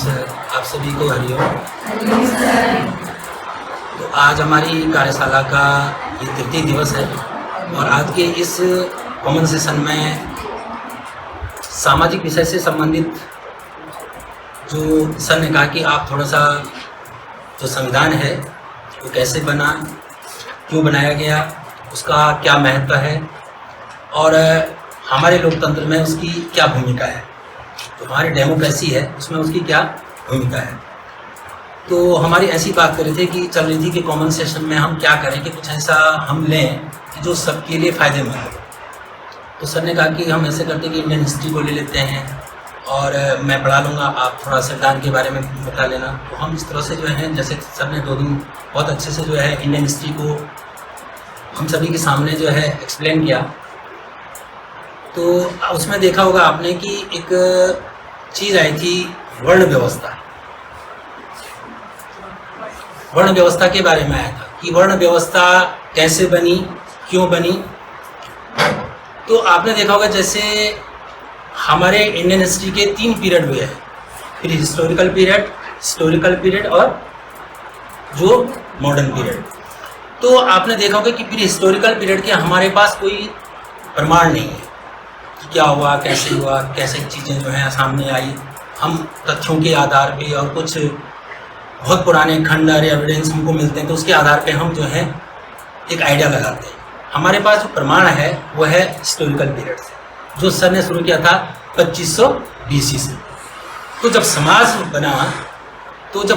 Sir, आप सभी को हरिओम। तो आज हमारी कार्यशाला का ये तृतीय दिवस है और आज के इस कॉमन सेशन में सामाजिक विषय से संबंधित जो सर ने कहा कि आप थोड़ा सा जो संविधान है वो कैसे बना, क्यों बनाया गया, उसका क्या महत्व है और हमारे लोकतंत्र में उसकी क्या भूमिका है, तो हमारी डेमोक्रेसी है उसमें उसकी क्या भूमिका है। तो हमारी ऐसी बात कर रहे थे कि चल रही थी कि कॉमन सेशन में हम क्या करें कि कुछ ऐसा हम लें कि जो सबके लिए फ़ायदेमंद हो। तो सर ने कहा कि हम ऐसे करते कि इंडियन हिस्ट्री को ले लेते हैं और मैं पढ़ा लूँगा, आप थोड़ा संविधान के बारे में बता लेना। तो हम इस तरह से जो है, जैसे सर ने 2 दिन बहुत अच्छे से जो है इंडियन हिस्ट्री को हम सभी के सामने जो है एक्सप्लेन किया। तो उसमें देखा होगा आपने कि एक चीज़ आई थी वर्ण व्यवस्था। वर्ण व्यवस्था के बारे में आया था कि वर्ण व्यवस्था कैसे बनी, क्यों बनी। तो आपने देखा होगा जैसे हमारे इंडियन हिस्ट्री के 3 पीरियड हुए हैं, फिर हिस्टोरिकल पीरियड, हिस्टोरिकल पीरियड और जो मॉडर्न पीरियड। तो आपने देखा होगा कि फिर हिस्टोरिकल पीरियड के हमारे पास कोई प्रमाण नहीं है कि क्या हुआ, कैसे हुआ, कैसे चीज़ें जो हैं सामने आई। हम तथ्यों के आधार पे और कुछ बहुत पुराने खंडर या एविडेंस हमको मिलते हैं तो उसके आधार पे हम जो है एक आइडिया लगाते हैं। हमारे पास जो प्रमाण है वो है हिस्टोरिकल पीरियड से, जो सर ने शुरू किया था 2500 BC से। तो जब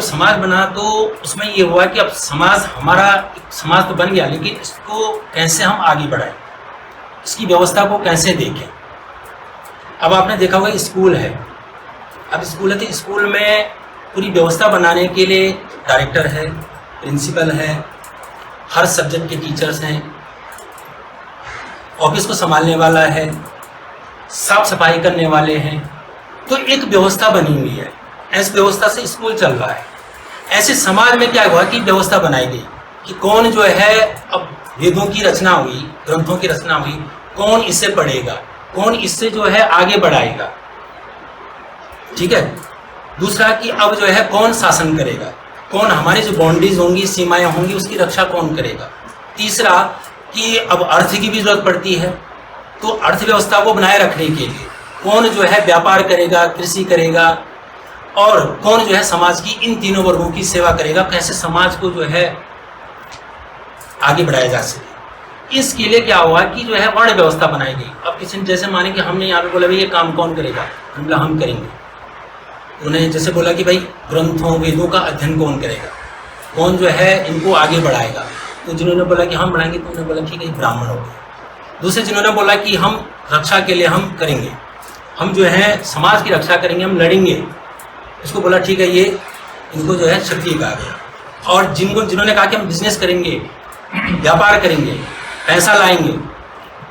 समाज बना तो उसमें ये हुआ कि अब हमारा समाज तो बन गया, लेकिन इसको कैसे हम आगे बढ़ाएं, इसकी व्यवस्था को कैसे देखें। अब आपने देखा होगा स्कूल है, अब स्कूल है तो स्कूल में पूरी व्यवस्था बनाने के लिए डायरेक्टर है, प्रिंसिपल है, हर सब्जेक्ट के टीचर्स हैं, ऑफिस को संभालने वाला है, साफ सफाई करने वाले हैं। तो एक व्यवस्था बनी हुई है, ऐसी व्यवस्था से स्कूल चल रहा है। ऐसे समाज में क्या हुआ कि व्यवस्था बनाई गई कि कौन जो है, अब वेदों की रचना हुई, ग्रंथों की रचना हुई, कौन इससे पढ़ेगा, कौन इससे जो है आगे बढ़ाएगा, ठीक है। दूसरा कि अब जो है कौन शासन करेगा, कौन हमारी जो बाउंड्रीज होंगी, सीमाएं होंगी, उसकी रक्षा कौन करेगा। तीसरा कि अब अर्थ की भी जरूरत पड़ती है, तो अर्थव्यवस्था को बनाए रखने के लिए कौन जो है व्यापार करेगा, कृषि करेगा और कौन जो है समाज की इन तीनों वर्गों की सेवा करेगा, कैसे समाज को जो है आगे बढ़ाया जा सके। इसके लिए क्या हुआ कि जो है वर्ण व्यवस्था बनाई गई। अब किसी ने जैसे माने कि हमने यहाँ पे बोला भाई ये काम कौन करेगा, हम बोला हम करेंगे। उन्हें जैसे बोला कि भाई ग्रंथों वेदों का अध्ययन कौन करेगा, कौन जो है इनको आगे बढ़ाएगा। तो जिन्होंने बोला कि हम बढ़ाएंगे तो उन्होंने बोला ठीक है ब्राह्मण हो गए। दूसरे जिन्होंने बोला कि हम रक्षा के लिए हम करेंगे, हम जो है समाज की रक्षा करेंगे, हम लड़ेंगे, उसको बोला ठीक है ये इनको जो है क्षत्रिय कहा गया। और जिन्होंने कहा कि हम बिजनेस करेंगे, व्यापार करेंगे, पैसा लाएंगे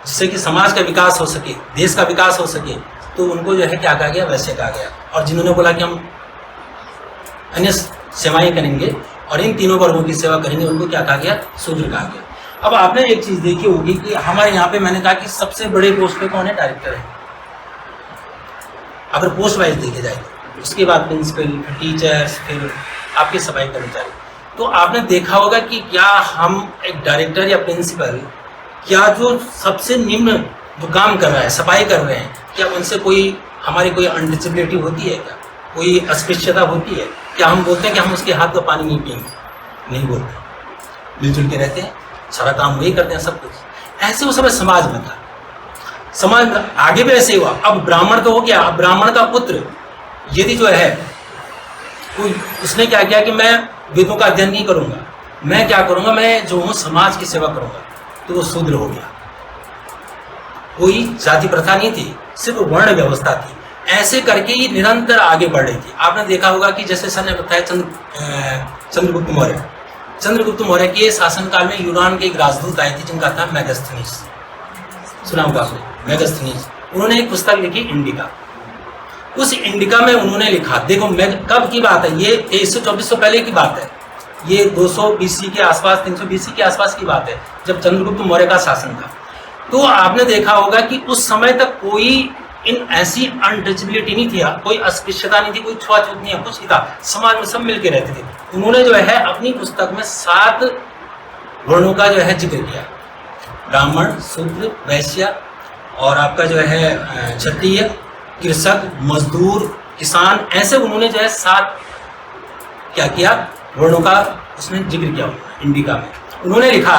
जिससे कि समाज का विकास हो सके, देश का विकास हो सके, तो उनको जो है क्या कहा गया, वैश्य कहा गया। और जिन्होंने बोला कि हम अन्य सेवाएं करेंगे और इन तीनों वर्गों की सेवा करेंगे, उनको क्या कहा गया, शूद्र कहा गया। अब आपने एक चीज़ देखी होगी कि हमारे यहाँ पे मैंने कहा कि सबसे बड़े पोस्ट पे कौन है, डायरेक्टर है। अगर पोस्ट वाइज देखे जाए उसके बाद प्रिंसिपल, टीचर्स, फिर आपके सफाई कर्मचारी। तो आपने देखा होगा कि क्या हम एक डायरेक्टर या प्रिंसिपल क्या जो सबसे निम्न जो काम कर रहा है, सफाई कर रहे हैं, क्या उनसे हमारी कोई अनटचेबिलिटी होती है, क्या कोई अस्पृश्यता होती है? क्या हम बोलते हैं कि हम उसके हाथ का पानी नहीं पिएंगे? नहीं बोलते, मिलजुल के रहते हैं, सारा काम वही करते हैं, सब कुछ। ऐसे वो समय समाज में था, समाज आगे भी ऐसे हुआ। अब ब्राह्मण तो हो गया, अब ब्राह्मण का पुत्र यदि जो है कोई, उसने क्या किया कि मैं वेदों का अध्ययन नहीं करूंगा, मैं क्या करूंगा, मैं जो हूँ समाज की सेवा करूंगा, तो वो शूद्र हो गया। कोई जाति प्रथा नहीं थी, सिर्फ वर्ण व्यवस्था थी। ऐसे करके ही निरंतर आगे बढ़ रही थी। आपने देखा होगा कि जैसे सर ने बताया चंद्रगुप्त मौर्य के शासनकाल में यूनान के एक राजदूत आए थे जिनका था मेगास्थनीज, सुना होगा आपने, मेगास्थनीज। उन्होंने एक पुस्तक लिखी इंडिका। उस इंडिका में उन्होंने लिखा, देखो कब की बात है, ये 2300-2400 पहले की बात है, ये 200 BC के आसपास, 300 BC के आसपास की बात है, जब चंद्रगुप्त मौर्य का शासन था। तो आपने देखा होगा कि उस समय तक कोई इन ऐसी अनटचबिलिटी नहीं थी, कोई अस्पृश्यता नहीं थी, कोई छुआछूत नहीं है, कुछ नहीं था, समाज में सब मिलके रहते थे। उन्होंने जो है अपनी पुस्तक में 7 वर्णों का जो है जिक्र किया, ब्राह्मण, शूद्र, वैश्य और आपका जो है क्षत्रिय, कृषक, मजदूर, किसान, ऐसे उन्होंने जो है 7 क्या किया वर्णों का उसमें जिक्र किया इंडिका में। उन्होंने लिखा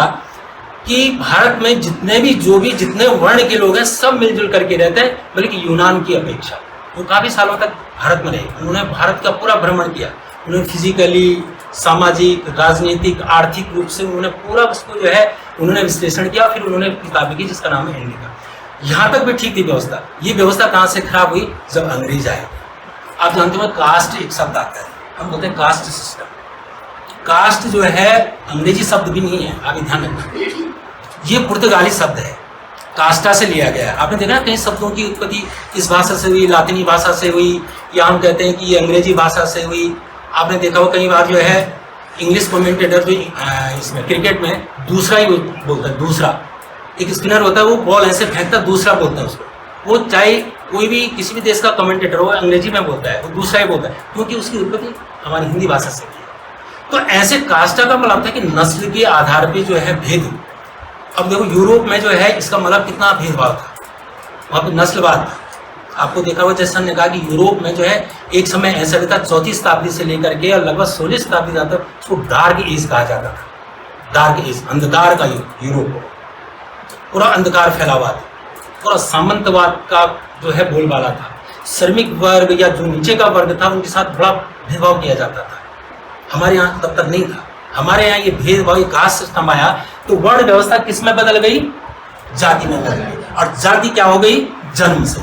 कि भारत में जितने वर्ण के लोग हैं सब मिलजुल करके रहते हैं, बल्कि यूनान की अपेक्षा। वो काफ़ी सालों तक भारत में रहे, उन्होंने भारत का पूरा भ्रमण किया, उन्होंने फिजिकली, सामाजिक, राजनीतिक, आर्थिक रूप से उन्होंने पूरा उसको जो है उन्होंने विश्लेषण किया, फिर उन्होंने किताब लिखी जिसका नाम है इंडिका। यहाँ तक भी ठीक थी व्यवस्था। ये व्यवस्था कहाँ से खराब हुई? जब अंग्रेज आए। आप जानते हो कास्ट एक शब्द आता है, हम बोलते हैं कास्ट सिस्टम। कास्ट जो है अंग्रेजी शब्द भी नहीं है, आप ध्यान रखना, ये पुर्तगाली शब्द है, कास्टा से लिया गया है। आपने देखा कई शब्दों की उत्पत्ति इस भाषा से हुई, लातिनी भाषा से हुई, या हम कहते हैं कि ये अंग्रेजी भाषा से हुई। आपने देखा हो कई बार जो है इंग्लिश कमेंटेटर जो इसमें क्रिकेट में दूसरा ही बोलता है, दूसरा एक स्पिनर होता है, वो बॉल ऐसे फेंकता है, दूसरा बोलता है उसको। वो चाहे कोई भी किसी भी देश का कमेंटेटर हो, अंग्रेजी में बोलता है, वो दूसरा ही बोलता है, क्योंकि उसकी उत्पत्ति हमारी हिंदी भाषा से हुई है। तो ऐसे कास्टा का मतलब था कि नस्ल के आधार पे जो है भेद। अब देखो यूरोप में जो है इसका मतलब कितना भेदभाव था, वहाँ पे नस्लवाद था। आपको देखा हुआ जैसा ने कहा कि यूरोप में जो है एक समय ऐसा भी था, 4वीं शताब्दी से लेकर के और लगभग 16वीं शताब्दी तक उसको डार्क एज कहा जाता था। डार्क एज, अंधकार का युग, यूरोप पूरा अंधकार फैला हुआ था, पूरा सामंतवाद का जो है बोलबाला था। श्रमिक वर्ग या जो नीचे का वर्ग था उनके साथ बड़ा भेदभाव किया जाता था। हमारे यहाँ तब तक नहीं था। हमारे यहाँ ये भेदभाव, ये कास्ट सिस्टम आया तो वर्ण व्यवस्था किस में बदल गई? जाति में बदल गई। और जाति क्या हो गई? जन्म से।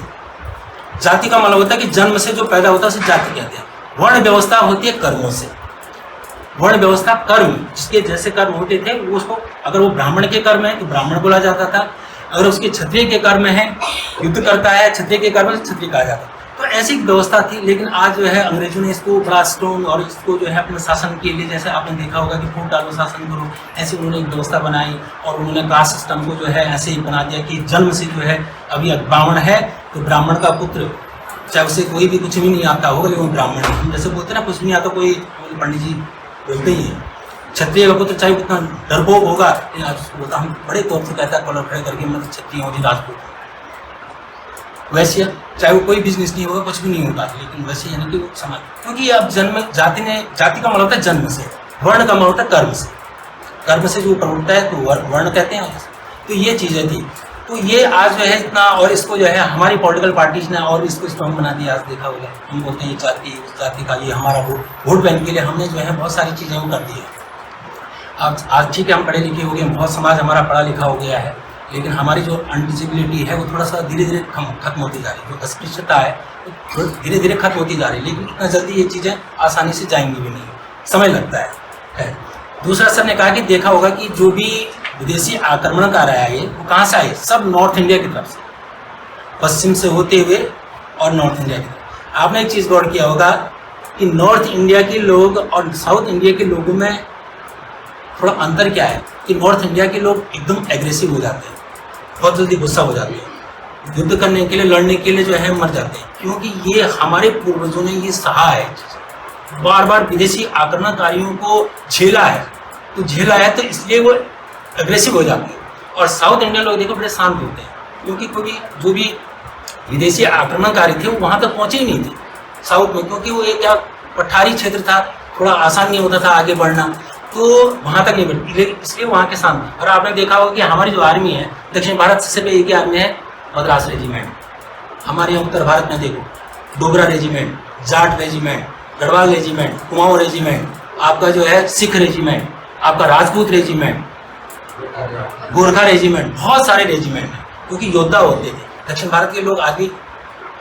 जाति का मतलब होता है कि जन्म से जो पैदा होता है उसे जाति कहते हैं। वर्ण व्यवस्था होती है कर्मों से। वर्ण व्यवस्था कर्म, जिसके जैसे कर्म होते थे वो उसको, अगर वो ब्राह्मण के कर्म है तो ब्राह्मण बोला जाता था, अगर उसके क्षत्रिय के कर्म है, युद्ध करता है, क्षत्रिय के कर्म से क्षत्रिय कहा जाता। तो ऐसी व्यवस्था थी। लेकिन आज जो है अंग्रेजों ने इसको बड़ा स्ट्रॉन्ग और इसको जो है अपने शासन के लिए, जैसे आपने देखा होगा कि फूट डालो शासन करो, ऐसे उन्होंने एक व्यवस्था बनाई और उन्होंने कास्ट सिस्टम को जो है ऐसे ही बना दिया कि जन्म से जो है, अभी ब्राह्मण है तो ब्राह्मण का पुत्र, चाहे उसे कोई भी कुछ भी नहीं आता होगा लेकिन वो ब्राह्मण है। हम जैसे बोलते हैं ना कुछ नहीं आता, कोई पंडित जी बोलते ही है। क्षत्रिय का पुत्र चाहे कितना डरपोक होगा, बोलता हम बड़े तौर से कहता है कॉलर खड़े करके, मतलब क्षत्रिय होगी, राजपूत। वैश्य चाहे वो कोई बिजनेस नहीं होगा, कुछ भी नहीं होगा, लेकिन वैसे यानी कि समाज, क्योंकि अब जन्म, जाति का मतलब होता है जन्म से, वर्ण का मतलब होता है कर्म से। कर्म से जो प्रवृत्ता है तो वर्ण कहते हैं। तो ये चीज़ें थी। तो ये आज जो है इतना, और इसको जो है हमारी पॉलिटिकल पार्टीज ने और इसको स्ट्रॉन्ग बना दिया। आज देखा होगा हम बोलते हैं ये जाति उस जाति का, ये हमारा वोट बैंक के लिए हमने जो है बहुत सारी चीज़ें वो कर दी है। आज ठीक है हम पढ़े लिखे हो गए, बहुत समाज हमारा पढ़ा लिखा हो गया है, लेकिन हमारी जो अनडिजिबिलिटी है वो थोड़ा सा धीरे धीरे खत्म होती जा रही है। जो अस्पृश्यता है वो धीरे धीरे खत्म होती जा रही है, लेकिन इतना जल्दी ये चीज़ें आसानी से जाएंगी भी नहीं, समय लगता है। दूसरा सर ने कहा कि देखा होगा कि जो भी विदेशी आक्रमणकार आया है वो कहाँ से आए? सब नॉर्थ इंडिया की तरफ से, पश्चिम से होते हुए और नॉर्थ इंडिया की तरफ। आपने एक चीज़ गौर किया होगा कि नॉर्थ इंडिया के लोग और साउथ इंडिया के लोगों में थोड़ा अंतर क्या है कि नॉर्थ इंडिया के लोग एकदम एग्रेसिव हो जाते हैं, बहुत जल्दी गुस्सा हो जाते हैं, युद्ध करने के लिए, लड़ने के लिए जो है मर जाते हैं, क्योंकि ये हमारे पूर्वजों ने ये सहा है, बार बार विदेशी आक्रमणकारियों को झेला है, तो इसलिए वो एग्रेसिव हो जाते हैं। और साउथ इंडियन लोग देखो बड़े शांत होते हैं, क्योंकि जो भी विदेशी आक्रमणकारी थे वो वहाँ तक पहुँचे ही नहीं थे साउथ में, क्योंकि वो एक पठारी क्षेत्र था, थोड़ा आसान नहीं होता था आगे बढ़ना, तो वहाँ तक नहीं बढ़ती, इसलिए वहाँ के शांत। और आपने देखा होगा कि हमारी जो आर्मी है दक्षिण भारत से एक ही आर्मी है, मद्रास रेजिमेंट। हमारे यहाँ उत्तर भारत में देखो Dogra regiment, Jat regiment, Garhwal regiment, Kumaon regiment, आपका जो है सिख रेजिमेंट, आपका राजपूत रेजिमेंट, गोरखा रेजिमेंट, बहुत सारे रेजिमेंट हैं, क्योंकि योद्धा होते थे। दक्षिण भारत के लोग आज भी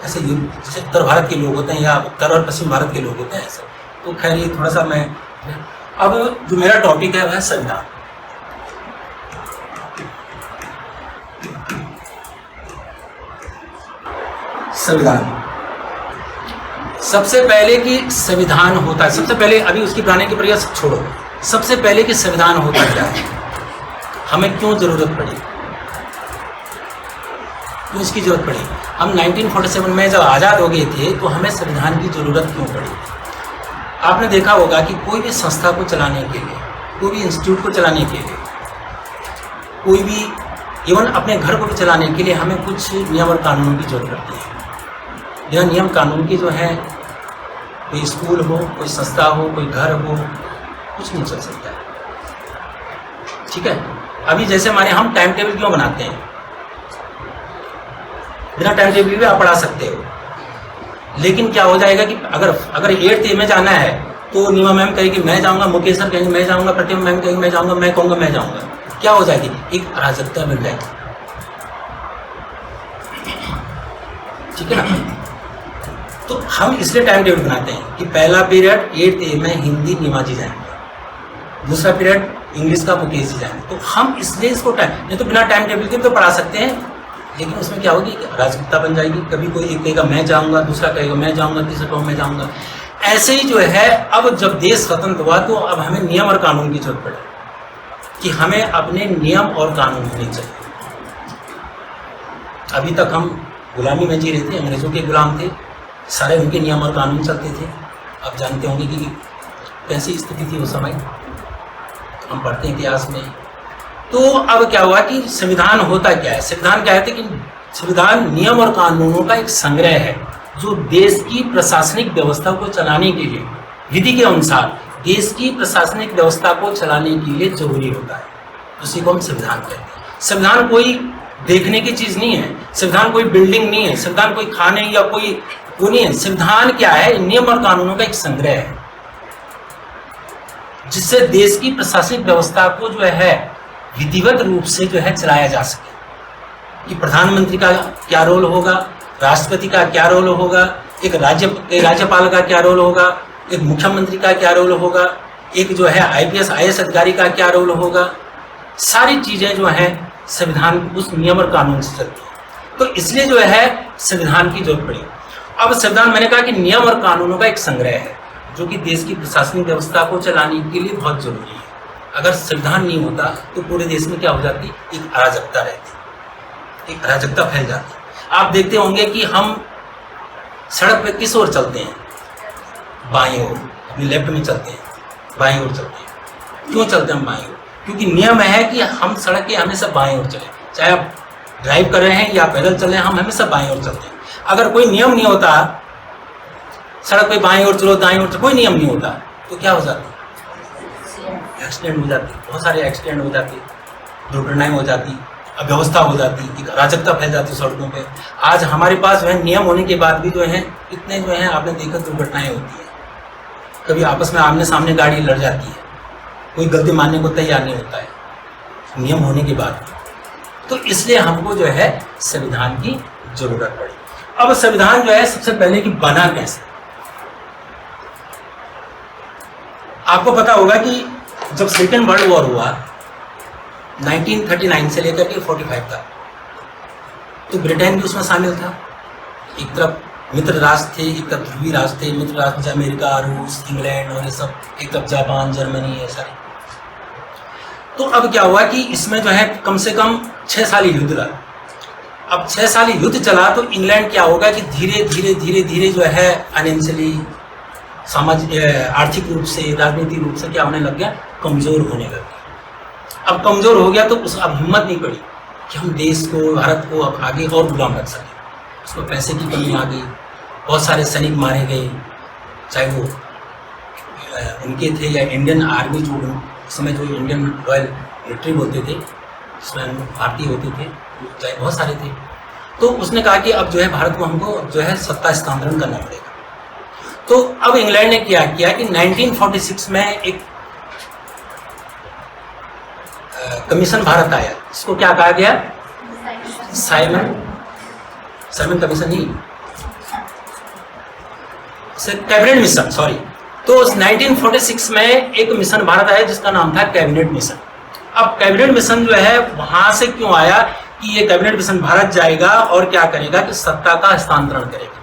ऐसे जैसे उत्तर भारत के लोग होते हैं या उत्तर और पश्चिम भारत के लोग होते हैं ऐसे। तो खैर ये थोड़ा सा मैं, अब जो मेरा टॉपिक है वह है संविधान। संविधान सबसे पहले कि संविधान होता है, सबसे पहले अभी उसकी बनाने की प्रक्रिया छोड़ो, सबसे पहले कि संविधान होता क्या है, हमें क्यों जरूरत पड़ी, क्यों इसकी जरूरत पड़ी। हम 1947 में जब आज़ाद हो गए थे तो हमें संविधान की ज़रूरत क्यों पड़ी? आपने देखा होगा कि कोई भी संस्था को चलाने के लिए, कोई भी इंस्टीट्यूट को चलाने के लिए, कोई भी इवन अपने घर को भी चलाने के लिए हमें कुछ नियम और कानून की जरूरत पड़ती है। बिना नियम कानून की जो है कोई स्कूल हो, कोई संस्था हो, कोई घर हो, कुछ नहीं चल सकता है। ठीक है, अभी जैसे हमारे हम टाइम टेबल क्यों बनाते हैं? बिना टाइम टेबल भी आप पढ़ा सकते हो, लेकिन क्या हो जाएगा कि अगर 8th में जाना है तो नीमा मैम कहेगी मैं जाऊंगा, मुकेश सर कहेंगे मैं जाऊंगा, प्रतिमा मैम कहेंगे मैं जाऊंगा, मैं कहूँगा मैं जाऊंगा। क्या हो जाएगी? एक अराजकता मिल जाएगी। ठीक है ना? तो हम इसलिए टाइम टेबल बनाते हैं कि पहला पीरियड 8th में हिंदी नीमा जी जाएंगे, दूसरा पीरियड इंग्लिश का मुकेश जी जाएंगे। तो हम इसलिए इसको टाइम, नहीं तो बिना टाइम टेबल के तो पढ़ा सकते हैं, लेकिन उसमें क्या होगी? अराजकता बन जाएगी। कभी कोई एक कहेगा मैं जाऊंगा, दूसरा कहेगा मैं जाऊंगा, तीसरा कहेगा मैं जाऊंगा। ऐसे ही जो है, अब जब देश स्वतंत्र हुआ तो अब हमें नियम और कानून की जरूरत पड़े कि हमें अपने नियम और कानून होने चाहिए। अभी तक हम गुलामी में जी रहे थे, अंग्रेजों के गुलाम थे, सारे उनके नियम और कानून चलते थे। अब जानते होंगे कि कैसी स्थिति थी उस समय, हम पढ़ते हैं इतिहास में। तो अब क्या हुआ कि संविधान होता क्या है? संविधान क्या है कि संविधान नियम और कानूनों का एक संग्रह है जो देश की प्रशासनिक व्यवस्था को चलाने के लिए, विधि के अनुसार देश की प्रशासनिक व्यवस्था को चलाने के लिए जरूरी होता है। उसी को हम संविधान कहते हैं। संविधान कोई देखने की चीज नहीं है, संविधान कोई बिल्डिंग नहीं है, संविधान कोई खाने या कोई वो नहीं है। संविधान क्या है? नियम और कानूनों का एक संग्रह है जिससे देश की प्रशासनिक व्यवस्था को जो है विधिवत रूप से जो है चलाया जा सके। कि प्रधानमंत्री का क्या रोल होगा, राष्ट्रपति का क्या रोल होगा, एक राज्यपाल का क्या रोल होगा, एक मुख्यमंत्री का क्या रोल होगा, एक जो है IPS IAS अधिकारी का क्या रोल होगा। सारी चीजें जो है संविधान उस नियम और कानून से चलती है। तो इसलिए जो है संविधान की जरूरत पड़ी। अब संविधान, मैंने कहा कि नियम और कानूनों का एक संग्रह है जो कि देश की प्रशासनिक व्यवस्था को चलाने के लिए बहुत जरूरी है। अगर संविधान नहीं होता तो पूरे देश में क्या हो जाती? एक अराजकता रहती, एक अराजकता फैल जाती। आप देखते होंगे कि हम सड़क पे किस ओर चलते हैं? बाईं ओर, अपनी लेफ्ट में चलते हैं, बाईं ओर चलते हैं। क्यों चलते हैं हम बाईं ओर? क्योंकि नियम है कि हम सड़क के हमेशा बाईं ओर चलें। चाहे आप ड्राइव कर रहे हैं या पैदल चल रहे हैं, हम हमेशा बाईं ओर चलते हैं। अगर कोई नियम नहीं होता, सड़क पे बाईं ओर चलो, दाईं ओर चलो, कोई नियम नहीं होता, तो क्या हो जाता? एक्सीडेंट हो जाती, बहुत सारे एक्सीडेंट हो जाते, दुर्घटनाएं हो जाती, अव्यवस्था हो जाती, एक अराजकता फैल जाती सड़कों पे। आज हमारे पास जो है नियम होने के बाद भी जो है इतने जो है आपने देखा दुर्घटनाएं होती है। कभी आपस में आमने सामने गाड़ी लड़ जाती है, कोई गलती मानने को तैयार नहीं होता है नियम होने के बाद। तो इसलिए हमको जो है संविधान की जरूरत पड़ी। अब संविधान जो है सबसे पहले कि बना कैसे? आपको पता होगा कि जब सेकेंड वर्ल्ड वॉर हुआ 1939 से लेकर के 45 तक, तो ब्रिटेन भी उसमें शामिल था। एक तरफ मित्र राष्ट्र थे, एक तरफ ध्रुवीय राष्ट्र थे। मित्र राष्ट्र जैसे अमेरिका, रूस, इंग्लैंड और ये सब, एक तरफ जापान, जर्मनी, ये सारे। तो अब क्या हुआ कि इसमें जो है कम से कम 6 साल युद्ध रहा। अब 6 साल युद्ध चला तो इंग्लैंड क्या होगा कि धीरे धीरे धीरे धीरे जो है फाइनेंशियली, आर्थिक रूप से, राजनीतिक रूप से क्या होने लग गया? कमजोर होने लग गया। अब कमजोर हो गया तो अब हिम्मत नहीं पड़ी कि हम देश को, भारत को अब आगे और गुलाम रख सकें। उसको पैसे की कमी आ गई, बहुत सारे सैनिक मारे गए, चाहे वो उनके थे या इंडियन आर्मी, जो उस समय जो इंडियन रॉयल मिलिट्री बोलते थे, उसमें भारतीय होते थे, चाहे बहुत सारे थे। तो उसने कहा कि अब जो है भारत को हमको जो है सत्ता स्थानांतरण करना पड़ेगा। तो अब इंग्लैंड ने क्या किया कि 1946 में एक कमीशन भारत आया। इसको क्या कहा गया? साइमन कमीशन नहीं, कैबिनेट मिशन, सॉरी। तो 1946 में एक मिशन भारत आया जिसका नाम था कैबिनेट मिशन। अब कैबिनेट मिशन जो है वहां से क्यों आया कि ये कैबिनेट मिशन भारत जाएगा और क्या करेगा कि सत्ता का हस्तांतरण करेगा।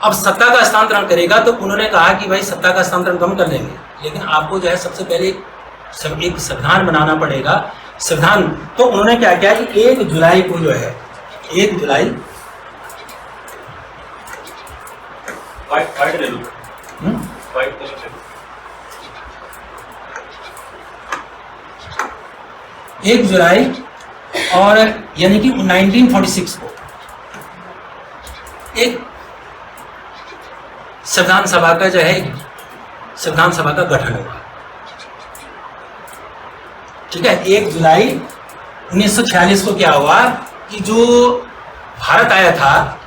अब सत्ता का हस्तांतरण करेगा तो उन्होंने कहा कि भाई सत्ता का हस्तांतरण कम कर लेंगे, लेकिन आपको जो है सबसे पहले एक संविधान बनाना पड़ेगा। संविधान, तो उन्होंने क्या किया कि 1 जुलाई को जो है 1 जुलाई वाइट ले लो, वाइट ले लो। 1 जुलाई और यानी कि 1946 को एक संविधान सभा का जो है संविधान सभा का गठन हुआ। ठीक है, 1 जुलाई 1946 को क्या हुआ कि जो भारत आया था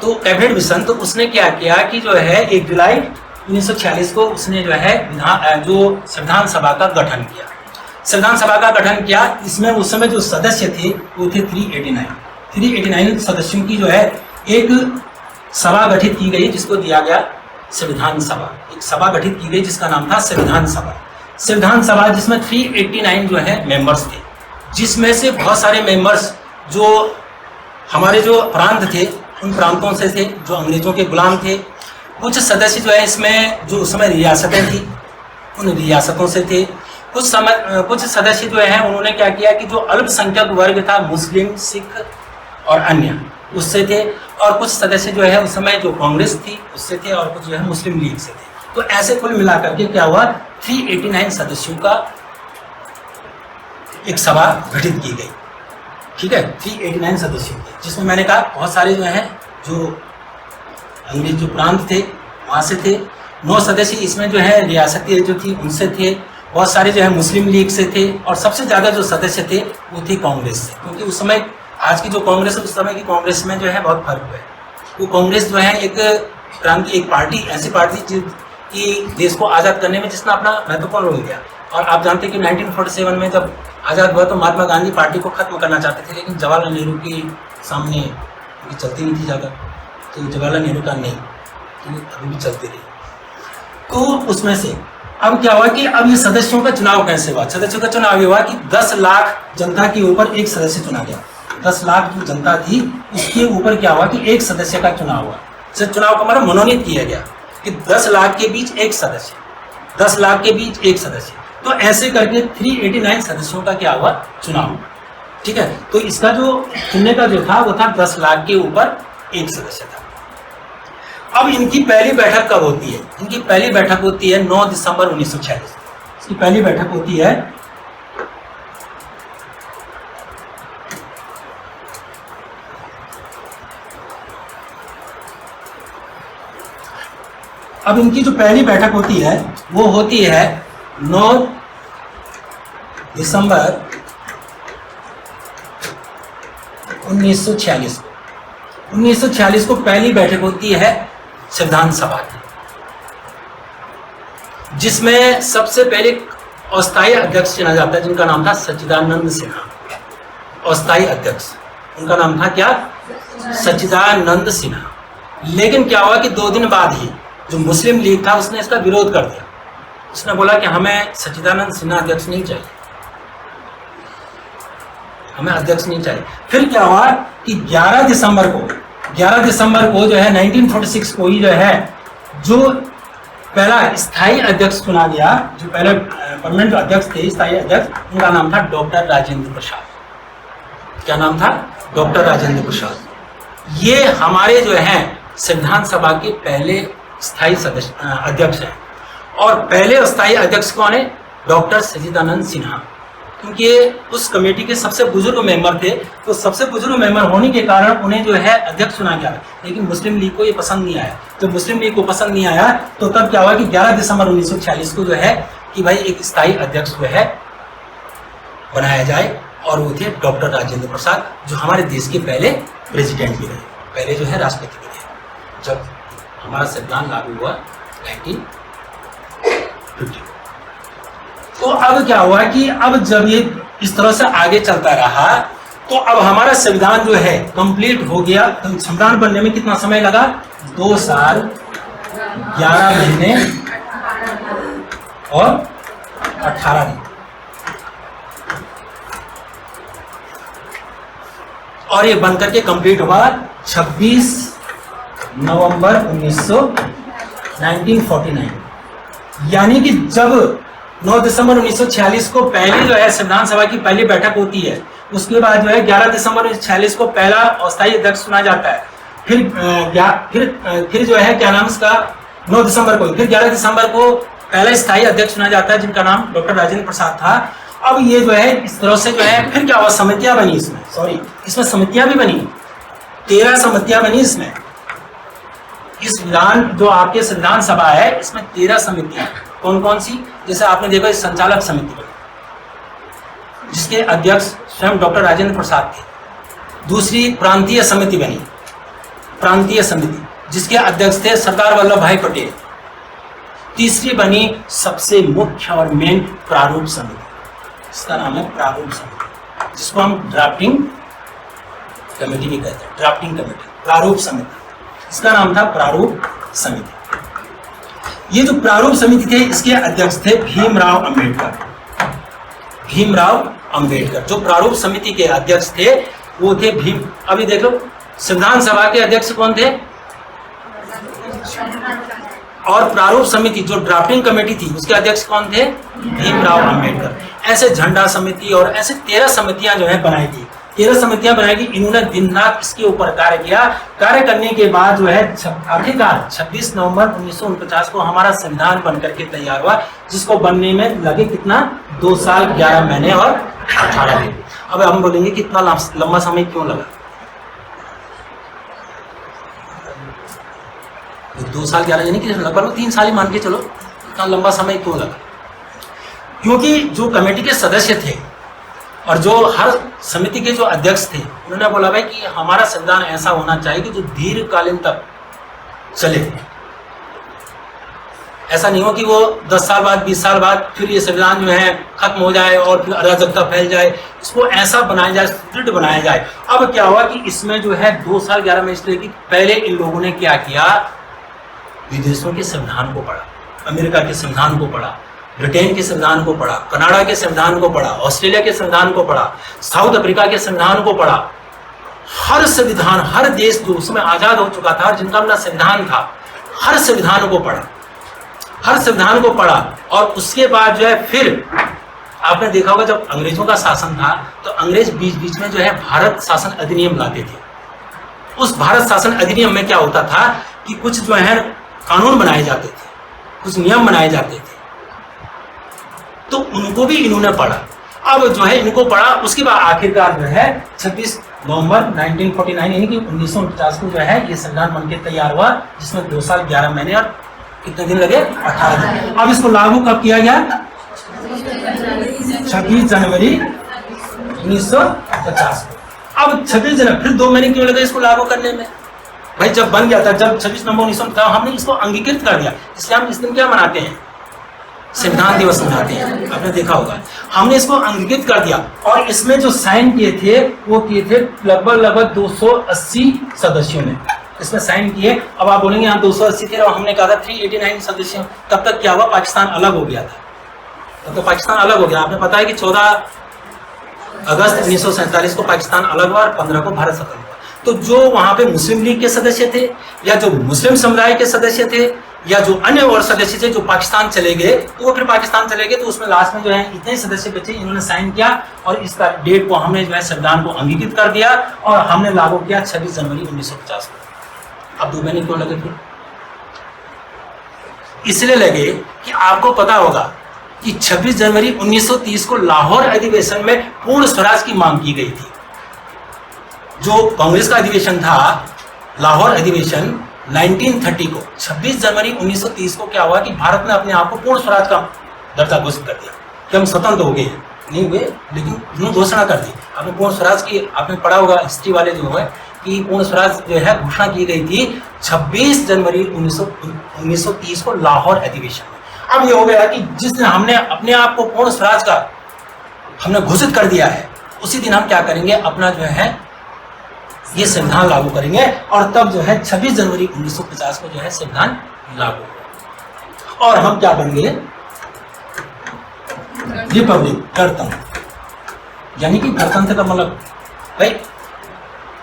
तो कैबिनेट मिशन, तो उसने क्या किया कि जो है 1 जुलाई 1946 को उसने जो है जो संविधान सभा का गठन किया। संविधान सभा का गठन किया, इसमें उस समय जो सदस्य थे वो थे 389 सदस्यों की जो है एक सभा गठित की गई, जिसको दिया गया संविधान सभा। एक सभा गठित की गई जिसका नाम था संविधान सभा। संविधान सभा जिसमें 389 जो है मेंबर्स थे, जिसमें से बहुत सारे मेंबर्स जो हमारे जो प्रांत थे उन प्रांतों से थे, जो अंग्रेजों के गुलाम थे। कुछ सदस्य जो है इसमें जो उस समय रियासतें थी उन रियासतों से थे। कुछ सदस्य जो है उन्होंने क्या किया कि जो अल्पसंख्यक वर्ग था, मुस्लिम, सिख और अन्य, उससे थे। और कुछ सदस्य जो है उस समय जो कांग्रेस थी उससे थे, और कुछ जो है मुस्लिम लीग से थे। तो ऐसे कुल मिलाकर के क्या हुआ, 389 सदस्यों का एक सभा गठित की गई। ठीक है, 389 सदस्यों की, जिसमें मैंने कहा बहुत सारे जो हैं जो अंग्रेज जो प्रांत थे वहाँ से थे। 9 सदस्य इसमें जो है रियासती जो थी उनसे थे। बहुत सारे जो है मुस्लिम लीग से थे, और सबसे ज़्यादा जो सदस्य थे वो थे कांग्रेस से, क्योंकि उस समय आज की जो कांग्रेस है उस समय की कांग्रेस में जो है बहुत फर्क है। वो कांग्रेस जो है एक क्रांति, एक पार्टी, ऐसी पार्टी कि देश को आज़ाद करने में जिसने अपना महत्वपूर्ण रोल दिया। और आप जानते हैं कि 1947 में जब आज़ाद हुआ तो महात्मा गांधी पार्टी को खत्म करना चाहते थे, लेकिन जवाहरलाल नेहरू के सामने उनकी चलती नहीं थी ज़्यादा, तो जवाहरलाल नेहरू का नहीं, तो अभी भी चलती रही। तो उसमें से अब क्या हुआ कि अब ये सदस्यों का चुनाव कैसे हुआ। सदस्यों का चुनाव हुआ कि 10 लाख जनता के ऊपर एक सदस्य चुना गया। 10 लाख जो जनता थी उसके ऊपर क्या हुआ कि एक सदस्य का चुनाव हुआ। चुनाव का मतलब मनोनीत किया गया कि 10 लाख के बीच एक सदस्य, 10 लाख के बीच एक सदस्य। तो ऐसे करके 389 सदस्यों का क्या हुआ, चुनाव हुआ। ठीक है, तो इसका जो चुनने का जो था वो था 10 लाख के ऊपर एक सदस्य था। अब इनकी पहली बैठक कब होती है? इनकी पहली बैठक होती है 9 दिसंबर 1946। इसकी पहली बैठक होती है अब इनकी जो पहली बैठक होती है वो होती है 9 दिसंबर 1946 को। 1946 को पहली बैठक होती है संविधान सभा की, जिसमें सबसे पहले अस्थायी अध्यक्ष चुना जाता है, जिनका नाम था सच्चिदानंद सिन्हा। अस्थायी अध्यक्ष उनका नाम था क्या, सच्चिदानंद सिन्हा। लेकिन क्या हुआ कि 2 दिन बाद ही जो मुस्लिम लीग था उसने इसका विरोध कर दिया। उसने बोला कि हमें सच्चिदानंद सिन्हा अध्यक्ष नहीं चाहिए, हमें अध्यक्ष नहीं चाहिए। फिर क्या हुआ कि 11 दिसंबर को जो है 1946 को ही जो है जो पहला स्थायी अध्यक्ष चुना गया, जो पहले परमानेंट अध्यक्ष थे, स्थायी अध्यक्ष, उनका नाम था डॉक्टर राजेंद्र प्रसाद। क्या नाम था? डॉक्टर राजेंद्र प्रसाद। ये हमारे जो हैं संविधान सभा के पहले स्थायी अध्यक्ष हैं। और पहले स्थायी अध्यक्ष कौन है? डॉक्टर सच्चिदानंद सिन्हा, क्योंकि उस कमेटी के सबसे बुजुर्ग मेंबर थे। तो सबसे बुजुर्ग मेंबर होने के कारण उन्हें जो है अध्यक्ष चुना गया। लेकिन मुस्लिम लीग को ये पसंद नहीं आया। जब मुस्लिम लीग को पसंद नहीं आया तो तब क्या हुआ कि 11 दिसंबर 1946 को जो है कि भाई एक स्थायी अध्यक्ष जो है बनाया जाए, और वो थे डॉक्टर राजेंद्र प्रसाद, जो हमारे देश के पहले प्रेसिडेंट भी रहे, पहले जो है राष्ट्रपति भी रहे जब हमारा संविधान लागू हुआ 1950। तो अब क्या हुआ कि अब जब ये इस तरह से आगे चलता रहा तो अब हमारा संविधान जो है कंप्लीट हो गया। तो संविधान बनने में कितना समय लगा? 2 साल 11 महीने और 18 दिन। और ये बनकर के कंप्लीट हुआ 26 नवंबर 1949। यानी कि जब 9 दिसंबर 1946 को पहली जो है संविधान सभा की पहली बैठक होती है, उसके बाद जो है 11 दिसंबर 1946 को पहला अस्थायी अध्यक्ष चुना जाता है, फिर जो है क्या नाम इसका 9 दिसंबर को, फिर 11 दिसंबर को पहला स्थायी अध्यक्ष चुना जाता है जिनका नाम डॉक्टर राजेंद्र प्रसाद था। अब ये जो है इस तरह से जो है फिर क्या हुआ, समितियां बनी इसमें समितियां भी बनी, 13 समितियां बनी इसमें। इस विधान जो आपके संविधान सभा है इसमें 13 समितियां, कौन कौन सी, जैसे आपने देखा इस संचालक समिति बनी जिसके अध्यक्ष स्वयं डॉक्टर राजेंद्र प्रसाद थे। दूसरी प्रांतीय समिति बनी, प्रांतीय समिति जिसके अध्यक्ष थे सरदार वल्लभ भाई पटेल। तीसरी बनी सबसे मुख्य और मेन प्रारूप समिति, इसका नाम है प्रारूप समिति, जिसको हम ड्राफ्टिंग कमेटी भी कहते हैं, ड्राफ्टिंग कमेटी, प्रारूप समिति, इसका नाम था प्रारूप समिति। ये जो प्रारूप समिति थे इसके अध्यक्ष थे भीमराव अंबेडकर। भीमराव अंबेडकर जो प्रारूप समिति के अध्यक्ष थे वो थे भीम। अभी देख लो संविधान सभा के अध्यक्ष कौन थे, और प्रारूप समिति जो ड्राफ्टिंग कमेटी थी उसके अध्यक्ष कौन थे, भीमराव अंबेडकर। ऐसे झंडा समिति और ऐसे 13 समितियां जो है बनाई गई, 13 समितियां बनाई गई। इन्होंने दिन रात इसके ऊपर कार्य किया। कार्य करने के बाद जो है आखिरकार 26 नवंबर 1949 को हमारा संविधान बनकर के तैयार हुआ, जिसको बनने में लगे कितना, 2 साल 11 महीने और 18 दिन। अब हम बोलेंगे कि इतना लंबा समय क्यों लगा, 2 साल 11 यानी कि लगभग 3 साल ही मान के चलो, इतना लंबा समय क्यों लगा? क्योंकि जो कमेटी के सदस्य थे और जो हर समिति के जो अध्यक्ष थे उन्होंने बोला भाई कि हमारा संविधान ऐसा होना चाहिए कि जो दीर्घकालीन तक चले, ऐसा नहीं हो कि वो 10 साल बाद 20 साल बाद फिर ये संविधान जो है खत्म हो जाए और फिर अराजकता फैल जाए। इसको ऐसा बनाया जाए, सुदृढ़ बनाया जाए। अब क्या हुआ कि इसमें जो है 2 साल 11 महीने इसलिए कि पहले इन लोगों ने क्या किया, विदेशों के संविधान को पढ़ा, अमेरिका के संविधान को पढ़ा, ब्रिटेन के संविधान को पढ़ा, कनाडा के संविधान को पढ़ा, ऑस्ट्रेलिया के संविधान को पढ़ा, साउथ अफ्रीका के संविधान को पढ़ा। हर संविधान, हर देश जो उसमें आजाद हो चुका था जिनका अपना संविधान था, हर संविधान को पढ़ा, हर संविधान को पढ़ा। और उसके बाद जो है फिर आपने देखा होगा जब अंग्रेजों का शासन था तो अंग्रेज बीच बीच में जो है भारत शासन अधिनियम लाते थे। उस भारत शासन अधिनियम में क्या होता था कि कुछ जो है कानून बनाए जाते थे, कुछ नियम बनाए जाते थे, तो उनको भी इन्होंने पढ़ा। अब जो है इनको पढ़ा, उसके बाद आखिरकार जो है 26 नवंबर 1949 यानी कि 1949 को जो है ये संविधान बनके तैयार हुआ, जिसमें 2 साल 11 महीने और कितने दिन लगे, 18 दिन। अब इसको लागू कब किया गया, 26 जनवरी 1950 को। अब 26 जनवरी, फिर 2 महीने क्यों लगे इसको लागू करने में? भाई जब बन गया था, जब 26 नवंबर 1950 हमने इसको अंगीकृत कर दिया, इसलिए हम इस दिन क्या मनाते हैं, संविधान दिवस मनाते हैं। आपने देखा होगा हमने इसको अंगीकृत कर दिया और इसमें जो साइन किए थे वो किए थे लगभग 280 सदस्यों ने इसमें साइन किए। अब आप बोलेंगे यहाँ 280 थे और हमने कहा था 389 सदस्यों। तब तक क्या हुआ, पाकिस्तान अलग हो गया था, तब तो पाकिस्तान अलग हो गया। आपने पता है कि 14 अगस्त 1947 को पाकिस्तान अलग हुआ और 15 को भारत स्वतंत्र हुआ। तो जो वहां पे मुस्लिम लीग के सदस्य थे या जो मुस्लिम समुदाय के सदस्य थे या जो अन्य और सदस्य थे जो पाकिस्तान चले गए, तो वो फिर पाकिस्तान चले गए। तो उसमें लास्ट में जो है इतने सदस्य बचे, इन्होंने साइन किया और इसका डेट को हमने जो है संविधान को अंगीकृत कर दिया और हमने लागू किया 26 जनवरी 1950 को। अब 2 महीने क्यों लगे फिर? इसलिए लगे कि आपको पता होगा कि 26 जनवरी 1930 को लाहौर अधिवेशन में पूर्ण स्वराज की मांग की गई थी। जो कांग्रेस का अधिवेशन था, लाहौर अधिवेशन 1930 को, 26 जनवरी 1930 को क्या हुआ कि भारत ने अपने आप को पूर्ण स्वराज का दर्जा घोषित कर दिया कि हम स्वतंत्र हो गए। नहीं हुए, लेकिन उन्होंने घोषणा कर दी। आपने पूर्ण स्वराज की, आपने पढ़ा होगा हिस्ट्री वाले जो है कि पूर्ण स्वराज जो है घोषणा की गई थी 26 जनवरी 1930 को लाहौर अधिवेशन में। अब ये हो गया कि जिस दिन हमने अपने आप को पूर्ण स्वराज का हमने घोषित कर दिया है, उसी दिन हम क्या करेंगे, अपना जो है ये संविधान लागू करेंगे। और तब जो है 26 जनवरी 1950 को जो है संविधान लागू हुआ और हम क्या बन गए, रिपब्लिक, गणतंत्र। यानी कि गणतंत्र का मतलब भाई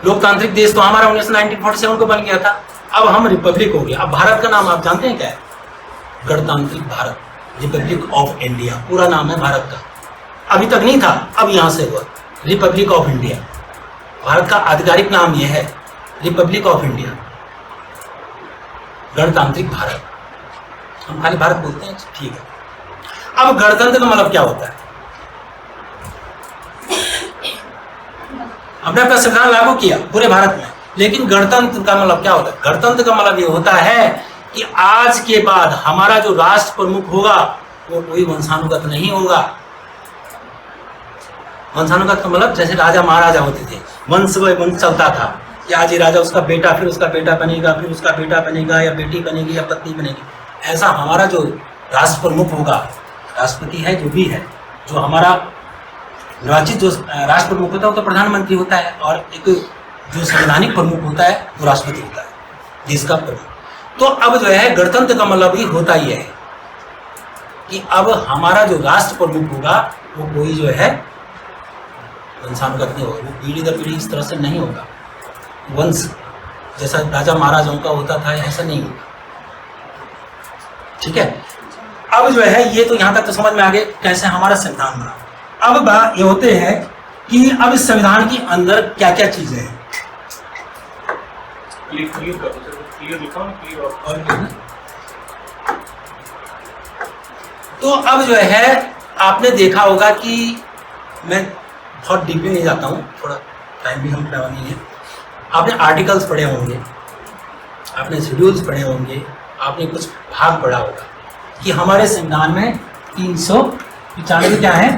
लोकतांत्रिक देश तो हमारा 1947 को बन गया था, अब हम रिपब्लिक हो गए। अब भारत का नाम आप जानते हैं क्या है, गणतांत्रिक भारत, रिपब्लिक ऑफ इंडिया पूरा नाम है भारत का। अभी तक नहीं था, अब यहां से हुआ रिपब्लिक ऑफ इंडिया। भारत का आधिकारिक नाम यह है रिपब्लिक ऑफ इंडिया, गणतांत्रिक भारत। हम खाली भारत बोलते हैं, ठीक है। अब गणतंत्र का मतलब क्या होता है? हमने अपना संविधान लागू किया पूरे भारत में, लेकिन गणतंत्र का मतलब क्या होता है? गणतंत्र का मतलब ये होता है कि आज के बाद हमारा जो राष्ट्र प्रमुख होगा वो कोई वंशानुगत नहीं होगा। वंशानुगत का मतलब जैसे राजा महाराजा होते थे, वंश वंश चलता था कि आज ये राजा, उसका बेटा, फिर उसका बेटा बनेगा, फिर उसका बेटा बनेगा, या बेटी बनेगी, या पत्नी बनेगी। ऐसा हमारा जो राष्ट्र प्रमुख होगा, राष्ट्रपति है जो भी है, जो हमारा निर्वाचित जो राष्ट्र प्रमुख होता है वो तो प्रधानमंत्री होता है, और एक जो संवैधानिक प्रमुख होता है वो राष्ट्रपति होता है, देश का प्रमुख। तो अब जो है गणतंत्र का मतलब ही होता ही है कि अब हमारा जो राष्ट्र प्रमुख होगा वो कोई जो है वंशानुगत नहीं होगा, वो पीढ़ी दर पीढ़ी इस तरह से नहीं होगा, वंश जैसा राजा महाराजाओं का होता था ऐसा नहीं होगा। ठीक है। अब जो है ये तो यहाँ तक तो समझ में आ गए कैसे हमारा संविधान बना। अब बात ये होते हैं कि अब इस संविधान के अंदर क्या क्या चीजें हैं। क्लियर लिखा ना, क्लियर और तो अब जो है आपने देखा होगा कि मैं बहुत डीपली नहीं जाता हूँ, थोड़ा टाइम भी हम खराब नहीं है। आपने आर्टिकल्स पढ़े होंगे, आपने शेड्यूल्स पढ़े होंगे, आपने कुछ भाग पढ़ा होगा कि हमारे संविधान में 395 क्या है?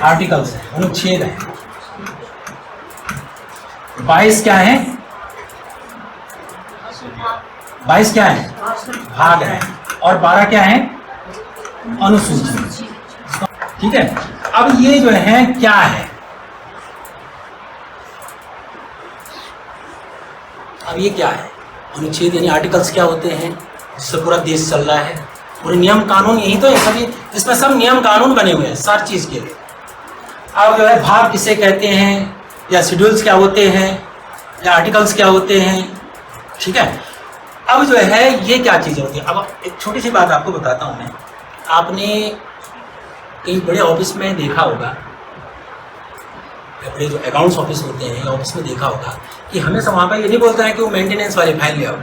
आर्टिकल्स हैं, अनुच्छेद हैं। 22 क्या है? 22 क्या है? भाग है। और 12 क्या है? अनुसूची। ठीक है। अब ये जो है क्या है? अब ये क्या है? अनुच्छेद यानी आर्टिकल्स क्या होते हैं जिससे पूरा देश चल रहा है, पूरे नियम कानून यही तो है सभी, इसमें सब नियम कानून बने हुए हैं हर चीज के लिए। अब जो है भाग किसे कहते हैं, या शेड्यूल्स क्या होते हैं, या आर्टिकल्स क्या होते हैं। ठीक है। अब जो है ये क्या चीज़ें होती है। अब एक छोटी सी बात आपको बताता हूँ मैं। आपने कहीं बड़े ऑफिस में देखा होगा, बड़े जो अकाउंट्स ऑफिस होते हैं ऑफिस में देखा होगा कि हमेशा वहाँ पर ये नहीं बोलते हैं कि वो मेंटेनेंस वाली फाइल ले आओ,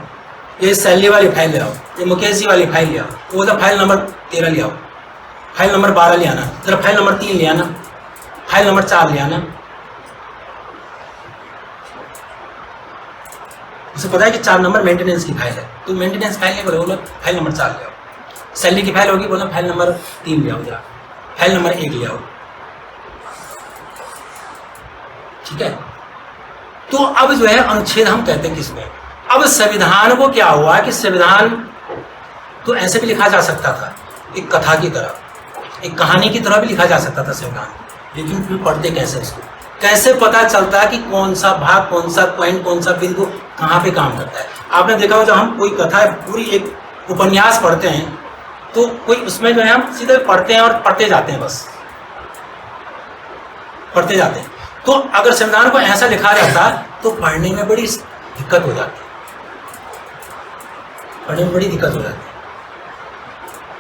ये सैलरी वाली फाइल ले आओ, ये मुकेश जी वाली फाइल ले आओ, वो तो फाइल नंबर 13 ले आओ, फाइल नंबर 12 ले आना, जरा फाइल नंबर 3 ले आना, फाइल नंबर 4 ले आना। उसे पता है कि 4 नंबर मेंटेनेंस की फाइल है, तो मेंटेनेंस फाइल नहीं बोले, बोलो फाइल नंबर 4 ले आओ। सैलरी की फाइल होगी, बोलो फाइल नंबर 3 ले आओ, जरा फाइल नंबर 1 ले आओ। ठीक है। तो अब जो है अनुच्छेद हम कहते हैं किसमें। अब संविधान को क्या हुआ कि संविधान तो ऐसे भी लिखा जा सकता था, एक कथा की तरह, एक कहानी की तरह भी लिखा जा सकता था संविधान, लेकिन फिर पढ़ते कैसे उसको, कैसे पता चलता कि कौन सा भाग, कौन सा पॉइंट, कौन सा बिंदु कहाँ पे काम करता है। आपने देखा हो जब हम कोई कथा पूरी एक उपन्यास पढ़ते हैं तो कोई उसमें जो है हम सीधे पढ़ते हैं और पढ़ते जाते हैं, बस पढ़ते जाते हैं। तो अगर संविधान को ऐसा लिखा जाता तो पढ़ने में बड़ी दिक्कत हो जाती, पढ़ने में बड़ी दिक्कत हो जाती।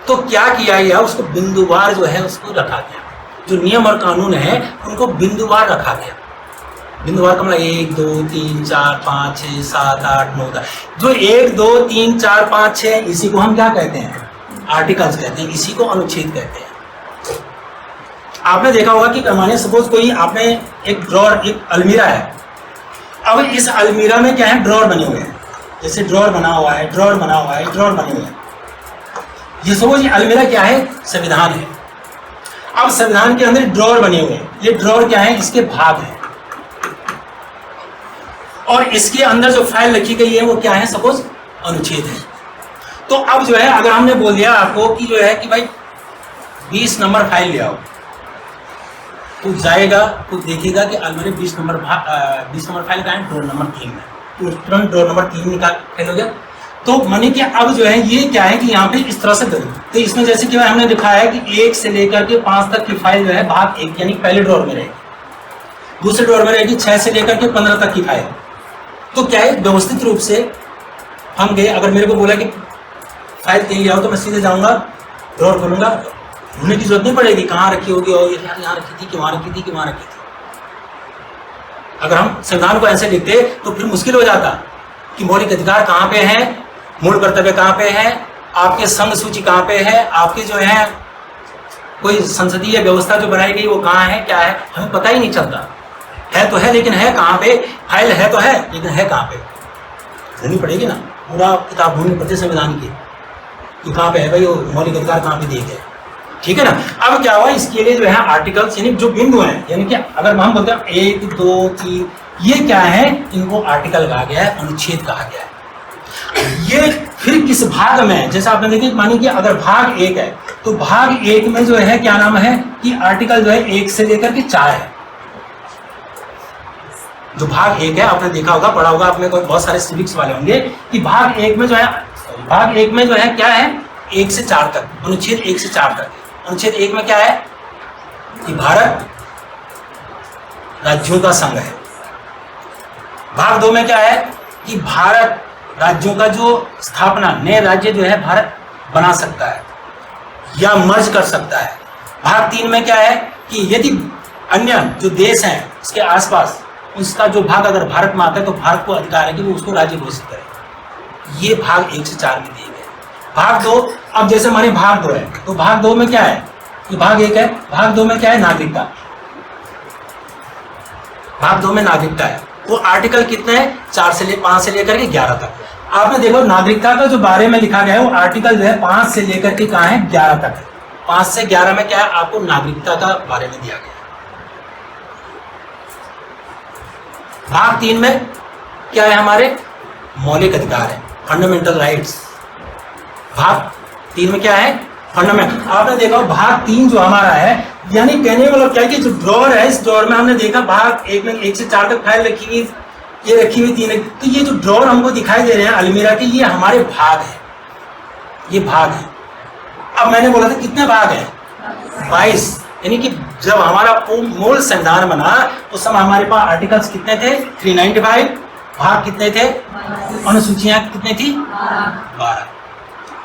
तो क्या किया गया, उसको बिंदुवार जो है उसको रखा गया, जो नियम और कानून है उनको बिंदुवार रखा गया। बिंदुवार का मतलब 1 2 3 4 5 6 7 8 9 10, जो 1 2 3 4 5 6 इसी को हम क्या कहते हैं, आर्टिकल्स कहते हैं, इसी को अनुच्छेद कहते हैं। आपने देखा होगा कि मानिए सपोज कोई आपने एक ड्रॉर, एक अलमीरा है, अब इस अलमीरा में क्या है, ड्रॉर बने हुए हैं, जैसे ड्रॉर बना हुआ है, ड्रॉर बना हुआ है, ड्रॉर बने हुए हैं। ये सपोज ये अलमीरा क्या है, संविधान है। अब संविधान के अंदर ड्रॉर बने हुए हैं, ये ड्रॉर क्या है, इसके भाग हैं, और इसके अंदर जो फाइल रखी गई है वो क्या है, सपोज अनुच्छेद है। तो अब जो है अगर हमने बोल दिया आपको कि जो है कि भाई 20 नंबर फाइल ले आओ, तो जाएगा तो देखेगा कि अलमारी 20 नंबर फाइल का है, ड्रॉर नंबर 3 में, तो तुरंत ड्रॉर नंबर 3 निकाल फाइल हो गया। तो मानी कि अब जो है ये क्या है कि यहाँ पे इस तरह से करें, तो इसमें जैसे कि हमने लिखा है कि 1 से लेकर के 5 तक की फाइल जो है भाग 1 यानी पहले ड्रॉर में रहेगी, दूसरे ड्रॉर में रहेगी 6 से लेकर के 15 तक की फाइल। तो क्या है, व्यवस्थित रूप से हम गए, अगर मेरे को बोला कि फाइल 3 ले आओ तो मैं सीधे जाऊँगा, ड्रॉर खोलूँगा, ढूंढने की जरूरत नहीं पड़ेगी कहाँ रखी होगी, और यहाँ रखी थी कि वहाँ रखी थी कि वहाँ रखी थी। अगर हम संविधान को ऐसे लिखते तो फिर मुश्किल हो जाता कि मौलिक अधिकार कहाँ पे है, मूल कर्तव्य कहाँ पे है, आपके संघ सूची कहाँ पे है, आपके जो है कोई संसदीय व्यवस्था जो बनाई गई वो कहाँ है, क्या है, हमें पता ही नहीं चलता। है तो है, लेकिन है कहाँ पे, फाइल है तो है लेकिन है कहाँ पे, ढूंढनी पड़ेगी ना, पूरा किताब ढूंढनी पड़ती है संविधान की कि कहाँ पे है भाई वो मौलिक अधिकार कहाँ पे दिए गए। ठीक है ना। अब क्या हुआ, इसके लिए जो है आर्टिकल्स यानी जो बिंदु हैं, यानी कि अगर हम बोलते हैं 1 2 3, ये क्या है, इनको आर्टिकल कहा गया है, अनुच्छेद कहा गया है। ये फिर किस भाग में, जैसे आपने देखिए मानिए कि अगर भाग 1 है तो भाग 1 में जो है क्या नाम है कि आर्टिकल जो है 1 से लेकर के 4 है। जो भाग 1 है आपने देखा होगा, पढ़ा होगा आपने, बहुत सारे सिविक्स वाले होंगे कि भाग 1 में जो है, भाग 1 में जो है क्या है 1 से 4 तक, अनुच्छेद 1 से 4 तक। अनुच्छेद 1 में क्या है कि भारत राज्यों का संघ है। भाग 2 में क्या है कि भारत राज्यों का जो स्थापना, नए राज्य जो है भारत बना सकता है या मर्ज कर सकता है। भाग 3 में क्या है कि यदि अन्य जो देश हैं उसके आसपास, उसका जो भाग अगर भारत में आता है तो भारत को अधिकार है कि वो उसको राज्य घोषित करे। ये भाग 1 से 4 में दिए गए। भाग 2, अब जैसे माने भाग 2 है तो भाग 2 में क्या है, ये भाग 1 है, भाग 2 में क्या है, नागरिकता। भाग 2 में नागरिकता है। वो आर्टिकल कितने हैं, 5 से लेकर के 11 तक। आपने देखो नागरिकता का जो बारे में लिखा गया है वो आर्टिकल जो है 5 से लेकर के कहाँ है, 11 तक है। 5 से 11 में क्या है, आपको नागरिकता का बारे में दिया गया है। भाग 3 में क्या है, हमारे मौलिक अधिकार है, फंडामेंटल राइट्स। भाग 3 में क्या है, फंडामेंटल। आपने देखा भाग 3 जो हमारा है, यानी कहने का मतलब क्या है कि जो ड्रॉअर है, इस ड्रॉअर में हमने देखा भाग 1 में 1 से 4 तक फाइल रखी हुई, ये रखी हुई 3, तो ये जो ड्रॉअर हमको दिखाई दे रहे हैं अलमीरा के, ये हमारे भाग है, ये भाग है। अब मैंने बोला था कितने भाग हैं, 22। यानी कि जब हमारा मूल संविधान बना उस समय हमारे पास आर्टिकल्स कितने थे, 395। भाग कितने थे, अनुसूचियां कितनी थी, 12।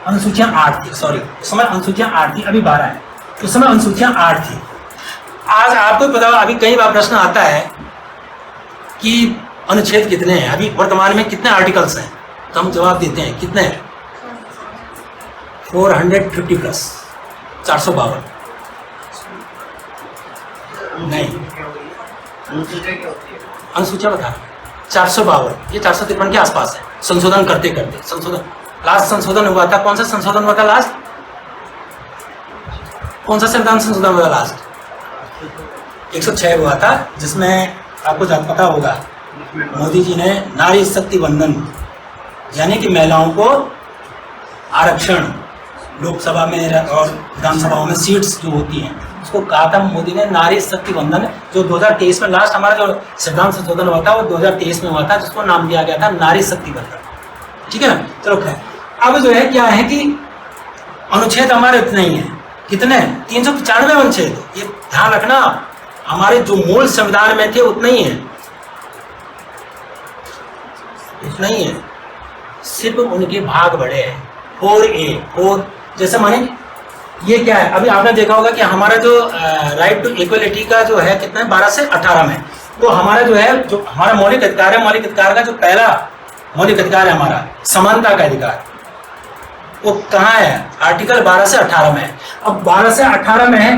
अनुसूचियां 8 थी, सॉरी उस समय अनुसूचियां 8 थी, अभी 12 है। उस समय अनुसूचियां 8 थी। आज आपको पता, अभी कई बार प्रश्न आता है कि अनुच्छेद कितने हैं, अभी वर्तमान में कितने आर्टिकल्स हैं, तो हम जवाब देते हैं कितने हैं, 450 प्लस, 452 नहीं, अनुसूचिया बता, 452, ये 453 के आसपास है। संशोधन करते करते, संशोधन लास्ट संशोधन हुआ था, कौन सा संशोधन हुआ था लास्ट, कौन सा संविधान संशोधन हुआ लास्ट, 106 हुआ था, जिसमें आपको पता होगा मोदी जी ने नारी शक्ति वंदन, यानी कि महिलाओं को आरक्षण लोकसभा में और विधानसभाओं में सीट्स जो होती हैं उसको कहा था मोदी ने नारी शक्ति वंदन, जो 2023 में लास्ट हमारा जो संविधान संशोधन हुआ था वो 2023 में हुआ था, जिसको नाम दिया गया था नारी शक्ति वंदन। ठीक है ना, चलो खैर। अब जो है क्या है कि अनुच्छेद हमारे इतने ही है, कितने, 395 अनुच्छेद, ये ध्यान रखना, हमारे जो मूल संविधान में थे उतने ही है, इतना ही है, सिर्फ उनके भाग बड़े हैं। 4A 4, जैसे माने ये क्या है, अभी आपने देखा होगा कि हमारा जो राइट टू इक्वलिटी का जो है कितना है, 12 से 18 में, तो हमारा जो है, जो हमारा मौलिक अधिकार है, मौलिक अधिकार का जो पहला मौलिक अधिकार है हमारा समानता का अधिकार, वो कहाँ है, आर्टिकल 12 से 18 में है। अब 12 से 18 में है,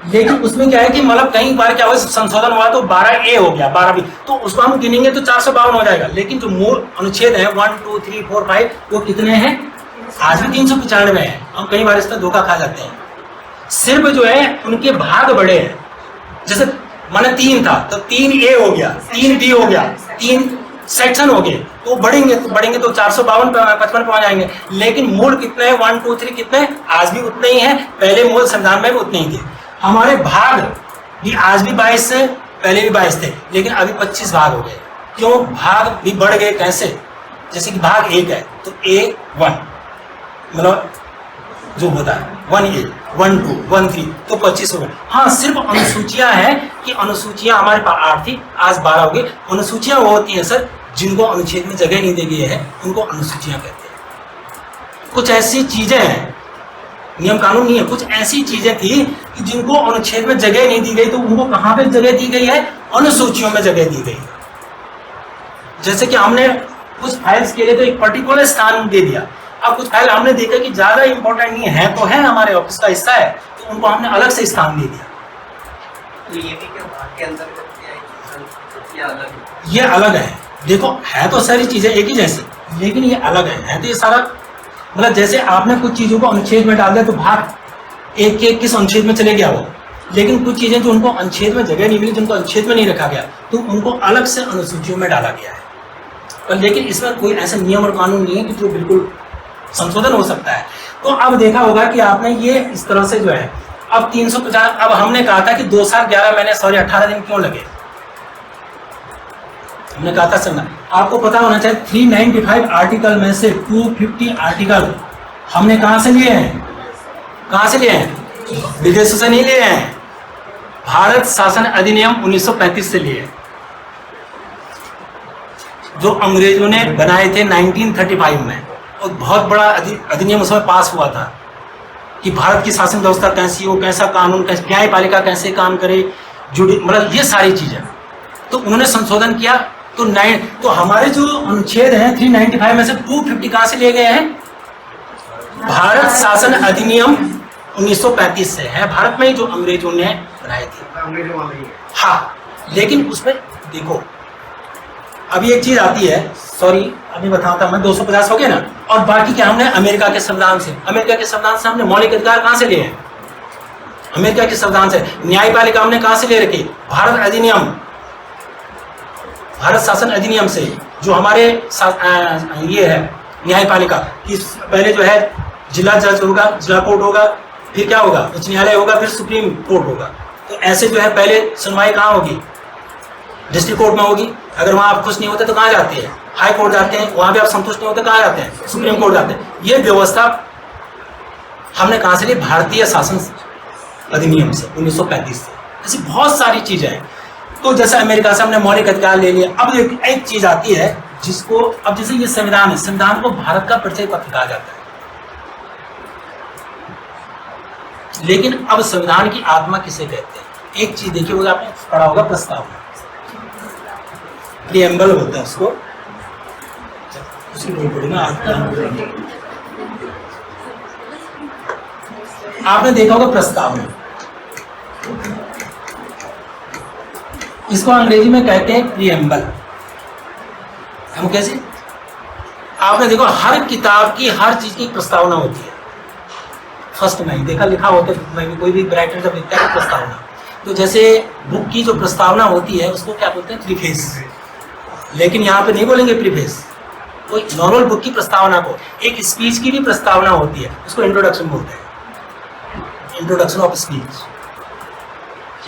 लेकिन उसमें क्या है कि मतलब कई बार क्या हुआ, संशोधन हुआ तो 12A हो गया, 12B, तो उसको हम गिनेंगे तो 452 हो जाएगा। लेकिन जो मूल अनुच्छेद है 1 2 3 4 5 वो कितने हैं, आज भी 395 है। हम कई बार इसका धोखा खा जाते हैं, सिर्फ जो है उनके भाग बड़े हैं। जैसे माने 3 था तो 3A हो गया, 3B हो गया, 3 सेक्शन हो गए, तो बढ़ेंगे तो 452 55 पे आ जाएंगे। लेकिन मूल कितने हैं, 1 2 3 कितने, आज भी उतने ही हैं, पहले मूल संविधान में भी उतने ही थे। हमारे भाग भी आज भी 22 से, पहले भी 22 थे, लेकिन अभी 25 भाग हो गए। क्यों, भाग भी बढ़ गए, कैसे, जैसे कि भाग 1 है तो A1 मतलब जो होता है 1A 1 2 1 3 तो 25 हो गए। हाँ, सिर्फ अनुसूचियां हैं कि अनुसूचियां हमारे पास 8 थी, आज 12 हो गई। अनुसूचियां वो होती हैं सर जिनको अनुच्छेद में जगह नहीं दी गई है, उनको अनुसूचियां कहते हैं। कुछ ऐसी चीजें हैं, नियम कानून नहीं है, कुछ ऐसी चीजें थी कि जिनको अनुच्छेद में जगह नहीं दी गई, तो उनको कहाँ पे जगह दी गई है, अनुसूचियों में जगह दी गई है। जैसे कि हमने कुछ फाइल्स के लिए तो एक पर्टिकुलर स्थान दे दिया, अब कुछ फाइल हमने देखा कि ज्यादा इंपॉर्टेंट नहीं है, तो है हमारे ऑफिस का हिस्सा है, तो उनको हमने अलग से स्थान दे दिया। तो ये भी क्या भाग के अंदर अलग, ये अलग है। देखो है तो सारी चीजें एक ही जैसी, लेकिन ये अलग है तो ये सारा मतलब जैसे आपने कुछ चीजों को अनुच्छेद में डाल दिया तो भाग एक के किस अनुच्छेद में चले गया वो, लेकिन कुछ चीजें जो उनको अनुच्छेद में जगह नहीं मिली, जिनको अनुच्छेद में नहीं रखा गया, तो उनको अलग से अनुसूचियों में डाला गया है। पर लेकिन इसमें कोई ऐसा नियम और कानून नहीं है कि जो बिल्कुल संशोधन हो सकता है। तो अब देखा होगा कि आपने ये इस तरह से जो है अब 350, अब हमने कहा था कि 2 साल 11 महीने 18 दिन क्यों लगे, हमने कहा था समझा। आपको पता होना चाहिए 395 आर्टिकल में से 250 आर्टिकल हमने कहां से लिए हैं, कहां से लिए हैं, विदेशों से नहीं लिए हैं, भारत शासन अधिनियम 1935 से लिए, जो अंग्रेजों ने बनाए थे 1935 में। और बहुत बड़ा अधिनियम उसमें पास हुआ था कि भारत की शासन व्यवस्था कैसी हो, कैसा कानून, कैसे न्यायपालिका कैसे काम करे, मतलब ये सारी चीजें तो उन्होंने संशोधन किया। तो हमारे जो अनुच्छेद हैं 395 में से 250 कहां से लिए गए हैं, भारत शासन अधिनियम 1935 से है, भारत में ही जो अंग्रेजों ने बनाए थे। हाँ, लेकिन उसमें देखो अभी एक चीज आती है, सॉरी अभी बताता मैं, 250 हो गया ना, और बाकी क्या हमने अमेरिका के संविधान से, हमने मौलिक अधिकार कहां से लिए हैं, अमेरिका के संविधान से। न्यायपालिका हमने कहां से ले रखी, भारत अधिनियम, भारत शासन अधिनियम से, जो हमारे ये है न्यायपालिका कि पहले जो है जिला जज होगा, जिला कोर्ट होगा, फिर क्या होगा, उच्च न्यायालय होगा, फिर सुप्रीम कोर्ट होगा। तो ऐसे जो है पहले सुनवाई कहाँ होगी, डिस्ट्रिक्ट कोर्ट में होगी। अगर वहाँ आप खुश नहीं होते तो कहाँ जाते हैं, हाई कोर्ट जाते हैं। वहाँ भी आप संतुष्ट नहीं होते कहाँ जाते हैं, सुप्रीम कोर्ट जाते हैं। ये व्यवस्था हमने कहाँ से ली, भारतीय शासन अधिनियम से 1935 से। ऐसी बहुत सारी चीजें हैं। तो जैसे अमेरिका से हमने मौलिक अधिकार ले लिया। अब एक चीज आती है जिसको, अब जैसे ये संविधान है, संविधान को भारत का परिचय पत्र कहा जाता है, लेकिन अब संविधान की आत्मा किसे कहते हैं। एक चीज देखिए होगा, आपने पढ़ा होगा प्रस्तावना, प्रीएम्बल होता है उसको, उसकी नहीं पढ़ी ना आपने देखा होगा प्रस्तावना, इसको अंग्रेजी में कहते हैं प्रीएम्बल। हम कैसे, आपने देखो हर किताब की हर चीज की प्रस्तावना होती है। फर्स्ट में देखा लिखा होता है, कोई भी राइटर जब लिखता है प्रस्तावना, तो जैसे बुक की जो प्रस्तावना होती है उसको क्या बोलते हैं, प्रीफेस। लेकिन यहाँ पे नहीं बोलेंगे प्रीफेस, कोई नॉर्मल बुक की प्रस्तावना को, एक स्पीच की भी प्रस्तावना होती है, उसको इंट्रोडक्शन बोलते हैं, इंट्रोडक्शन ऑफ स्पीच।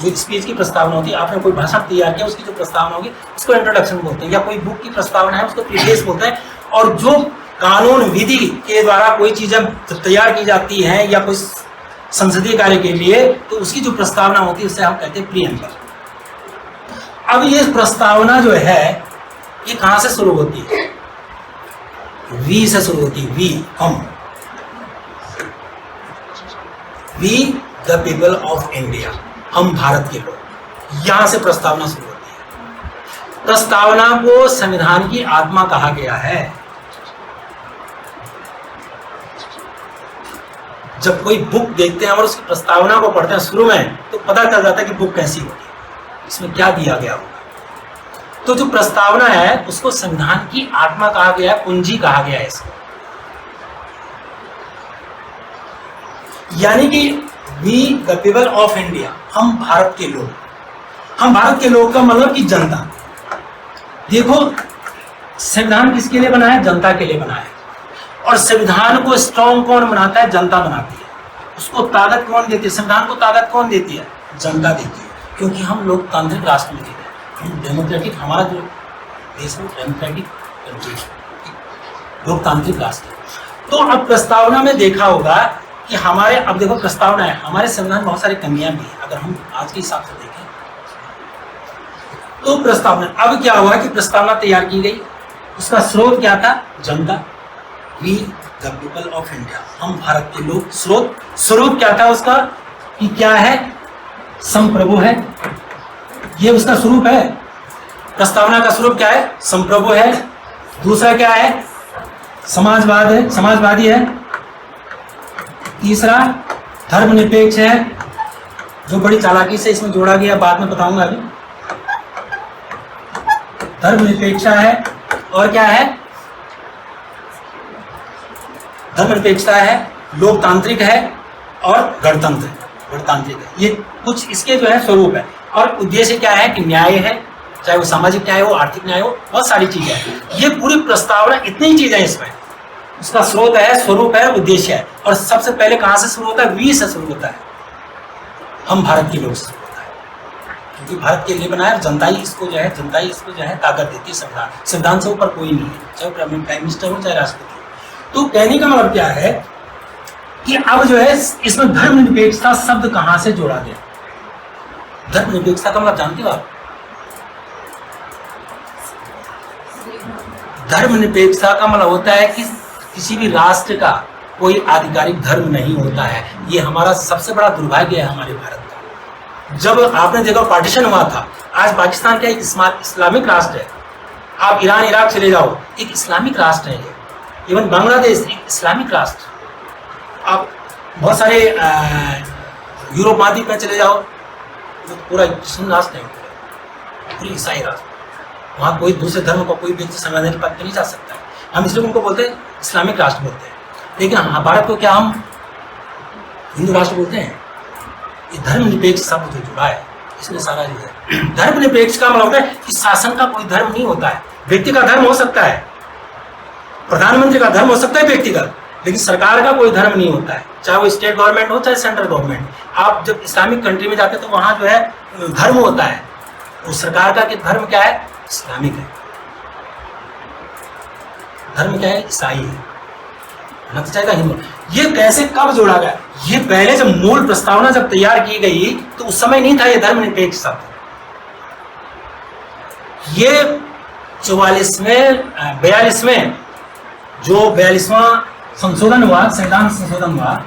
जो स्पीच की प्रस्तावना होती है, आपने कोई भाषण तैयार किया, उसकी जो प्रस्तावना होगी उसको इंट्रोडक्शन बोलते हैं, या कोई बुक की प्रस्तावना है उसको प्रीफेस बोलते हैं। और जो कानून विधि के द्वारा कोई चीजें तैयार की जाती हैं या कोई संसदीय कार्य के लिए, तो उसकी जो प्रस्तावना होती है उससे हम कहते हैं प्रीएम्बल। अब ये प्रस्तावना जो है ये कहां से शुरू होती है, वी से शुरू होती है, वी हम, we the people of India, हम भारत के लोग, यहां से प्रस्तावना शुरू होती है। प्रस्तावना को संविधान की आत्मा कहा गया है। जब कोई बुक देखते हैं और उसकी प्रस्तावना को पढ़ते हैं शुरू में, तो पता चल जाता है कि बुक कैसी होगी, इसमें क्या दिया गया होगा। तो जो प्रस्तावना है उसको संविधान की आत्मा कहा गया है, कुंजी कहा गया है इसको। यानी कि we the people of India, हम भारत के लोग। हम भारत के लोग का मतलब कि जनता। देखो संविधान किसके लिए बना है, जनता के लिए बना है। और संविधान को स्ट्रॉन्ग कौन बनाता है, जनता बनाती है। उसको ताकत कौन देती है, संविधान को ताकत कौन देती है, जनता देती है। क्योंकि हम लोकतांत्रिक राष्ट्र में जीते हैं, हम डेमोक्रेटिक, हमारा जो देश में डेमोक्रेटिक कंट्री, लोकतांत्रिक राष्ट्र। तो अब प्रस्तावना में देखा होगा कि हमारे, अब देखो प्रस्तावना है, हमारे संविधान में बहुत सारी कमियां भी हैं। अगर हम आज के हिसाब से देखें तो प्रस्तावना, अब क्या हुआ कि प्रस्तावना तैयार की गई, उसका स्रोत क्या था, जनता, we the people of India, हम भारत के लोग। स्रोत क्या था उसका, कि क्या है, संप्रभु है, ये उसका स्वरूप है। प्रस्तावना का स्वरूप क्या है? संप्रभु है। दूसरा क्या है? समाजवाद है, समाजवादी है। तीसरा धर्मनिरपेक्ष है, जो बड़ी चालाकी से इसमें जोड़ा गया, बाद में बताऊंगा अभी। धर्मनिरपेक्षता है। और क्या है? धर्मनिरपेक्षता है, लोकतांत्रिक है और गणतांत्रिक है। ये कुछ इसके जो है स्वरूप है। और उद्देश्य क्या है कि न्याय है, चाहे वो सामाजिक न्याय हो, आर्थिक न्याय हो, बहुत सारी चीजें हैं। ये पूरी प्रस्तावना, इतनी चीजें इसमें, उसका स्रोत है, स्वरूप है, उद्देश्य है। और सबसे पहले कहाँ से शुरू होता है? वी से शुरू होता है। हम भारत के लोग से होता है, क्योंकि भारत के लिए बनाया, जनता ही इसको जो है ताकत देती है। संविधान से ऊपर कोई नहीं है, चाहे प्राइम मिनिस्टर हो चाहे राष्ट्रपति। तो कहने का मतलब क्या है कि अब जो है इसमें धर्मनिरपेक्षता शब्द कहां से जोड़ा गया? धर्मनिरपेक्षता का मतलब जानते हो आप? धर्मनिरपेक्षता का मतलब होता है कि किसी भी राष्ट्र का कोई आधिकारिक धर्म नहीं होता है। ये हमारा सबसे बड़ा दुर्भाग्य है हमारे भारत का। जब आपने देखा पार्टीशन हुआ था, आज पाकिस्तान क्या एक इस्लामिक राष्ट्र है। आप ईरान इराक चले जाओ, एक इस्लामिक राष्ट्र है। इवन बांग्लादेश एक इस्लामिक राष्ट्र। आप बहुत सारे यूरोप महाद्वीप में चले जाओ, तो पूरा मुस्लिम राष्ट्र है, पूरी ईसाई राष्ट्र। वहाँ कोई दूसरे धर्म का कोई व्यक्ति संवैधानिक पद पर नहीं जा सकता है। हम इसलिए उनको बोलते हैं इस्लामिक राष्ट्र बोलते हैं। लेकिन हाँ, भारत को क्या हम हिंदू राष्ट्र बोलते हैं? ये धर्मनिरपेक्ष शब्द जो जुड़ा है इसमें सारा जो है। धर्मनिरपेक्ष का मतलब है कि शासन का कोई धर्म नहीं होता है। व्यक्ति का धर्म हो सकता है, प्रधानमंत्री का धर्म हो सकता है व्यक्तिगत, लेकिन सरकार का कोई धर्म नहीं होता है, चाहे वो स्टेट गवर्नमेंट हो चाहे सेंट्रल गवर्नमेंट। आप जब इस्लामिक कंट्री में जाते हैं तो वहाँ जो है धर्म होता है, तो सरकार का धर्म क्या है? इस्लामिक है। धर्म क्या है? ईसाई है, होना तो चाहेगा हिंदू। ये कैसे कब जोड़ा गया? ये पहले जब मूल प्रस्तावना जब तैयार की गई तो उस समय नहीं था ये धर्मनिरपेक्ष शब्द। ये 42वें जो 42वां संशोधन हुआ, संविधान संशोधन हुआ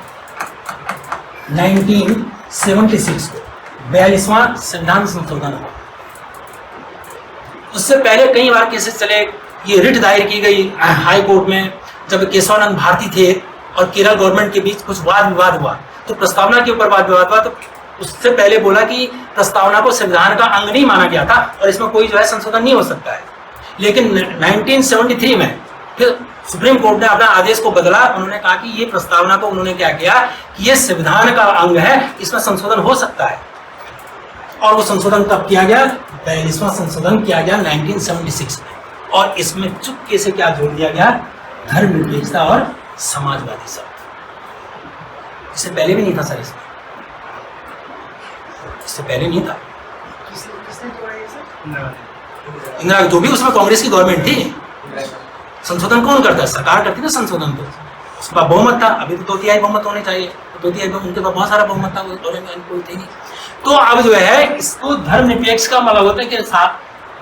1976 को, 42वां संविधान संशोधन हुआ। उससे पहले कई बार केसेस चले। ये रिट दायर की गई हाई कोर्ट में, जब केशवानंद भारती थे और केरल गवर्नमेंट के बीच कुछ वाद विवाद हुआ, तो प्रस्तावना के ऊपर वाद विवाद हुआ। तो उससे पहले बोला कि प्रस्तावना को संविधान का अंग नहीं माना गया था और इसमें कोई जो है संशोधन नहीं हो सकता है। लेकिन 1973 में फिर सुप्रीम कोर्ट ने अपना आदेश को बदला। उन्होंने कहा कि ये प्रस्तावना को उन्होंने क्या किया कि ये संविधान का अंग है, इसमें संशोधन हो सकता है। और वो संशोधन कब किया गया? 42वां संशोधन किया गया 1976 में। और इसमें चुपके से क्या जोड़ दिया गया? धर्मनिरपेक्षता और समाजवादी शब्द। इससे पहले भी नहीं था सर, इससे पहले नहीं था। इंदिरा जो भी उसमें कांग्रेस की गवर्नमेंट थी, संशोधन कौन करता है? सरकार करती ना संशोधन। तो उसके पास बहुमत था, अभी तो 2/3 बहुमत होने चाहिए, तो 2/3 उनके पास बहुत सारा बहुमत था, और कोई थे नहीं। तो अब जो है इसको धर्मनिरपेक्ष का मतलब होता है कि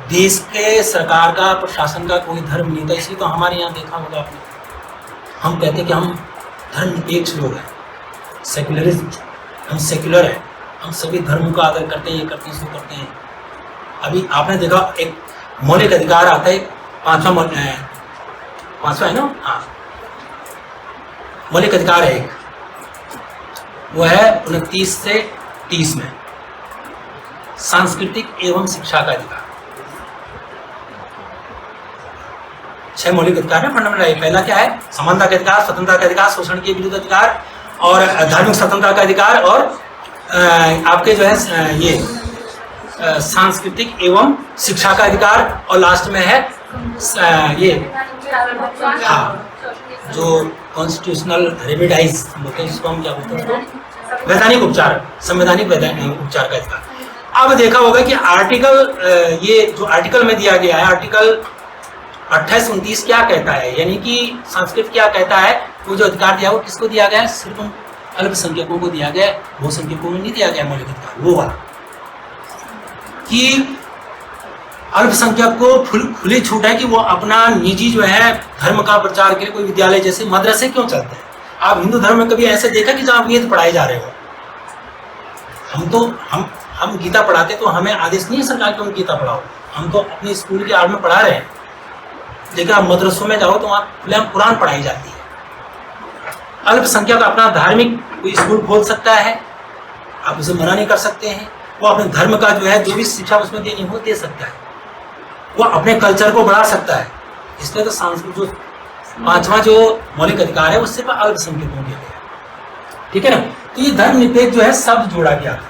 देश के सरकार का, प्रशासन का कोई धर्म नहीं था। इसलिए तो हमारे यहाँ देखा होगा आपने, हम कहते हैं कि हम धर्मनिरपेक्ष लोग हैं, सेक्युलरिज्म, हम सेक्युलर हैं, हम सभी धर्मों का आदर करते हैं, ये करते हैं, इसको करते हैं। अभी आपने देखा एक मौलिक अधिकार आता है, पांचवा है ना? हाँ, मौलिक अधिकार है एक, वो है 29 से 30 में, सांस्कृतिक एवं शिक्षा का अधिकार। 6 मौलिक अधिकार है, फंडामेंटल राइट। पहला क्या है? समानता का अधिकार, स्वतंत्रता का अधिकार, शोषण के विरुद्ध अधिकार और धार्मिक स्वतंत्रता का अधिकार, और आपके जो है ये सांस्कृतिक एवं शिक्षा का अधिकार, और लास्ट में है ये हाँ, जो कॉन्स्टिट्यूशनल रेमिडाइज बोलते हैं, जिसको हम क्या बोलते हैं, वैधानिक उपचार, संवैधानिक उपचार का अधिकार। अब देखा होगा कि आर्टिकल, ये जो आर्टिकल में दिया गया है, आर्टिकल 28-29 क्या कहता है, यानी कि संस्कृत क्या कहता है, वो जो अधिकार दिया वो किसको दिया गया है? सिर्फ अल्पसंख्यकों को दिया गया, बहुसंख्यकों को नहीं दिया गया मौलिक अधिकार। वो वाला कि अल्पसंख्यक को खुली छूट है कि वो अपना निजी जो है धर्म का प्रचार के लिए कोई विद्यालय जैसे मदरसे क्यों चलते हैं? आप हिंदू धर्म में कभी ऐसे देखा कि जहाँ वेद पढ़ाए जा रहे हो? हम गीता पढ़ाते तो हमें आदेश नहीं है सरकार की हम गीता पढ़ाओ, हम तो अपने स्कूल के आड़ में पढ़ा रहे हैं। लेकिन आप मदरसों में जाओ तो वहाँ खुलेआम कुरान पढ़ाई जाती है। अल्पसंख्यक अपना धार्मिक कोई स्कूल खोल सकता है, आप उसे मना नहीं कर सकते हैं। वो अपने धर्म का जो है जो भी शिक्षा उसमें देनी हो दे सकता है, वो अपने कल्चर को बढ़ा सकता है। इसलिए तो सांस्कृतिक जो 5वां जो मौलिक अधिकार है उससे अल्पसंख्यकों के लिए, ठीक है ना। तो ये धर्मनिरपेक्ष जो है शब्द जोड़ा गया था।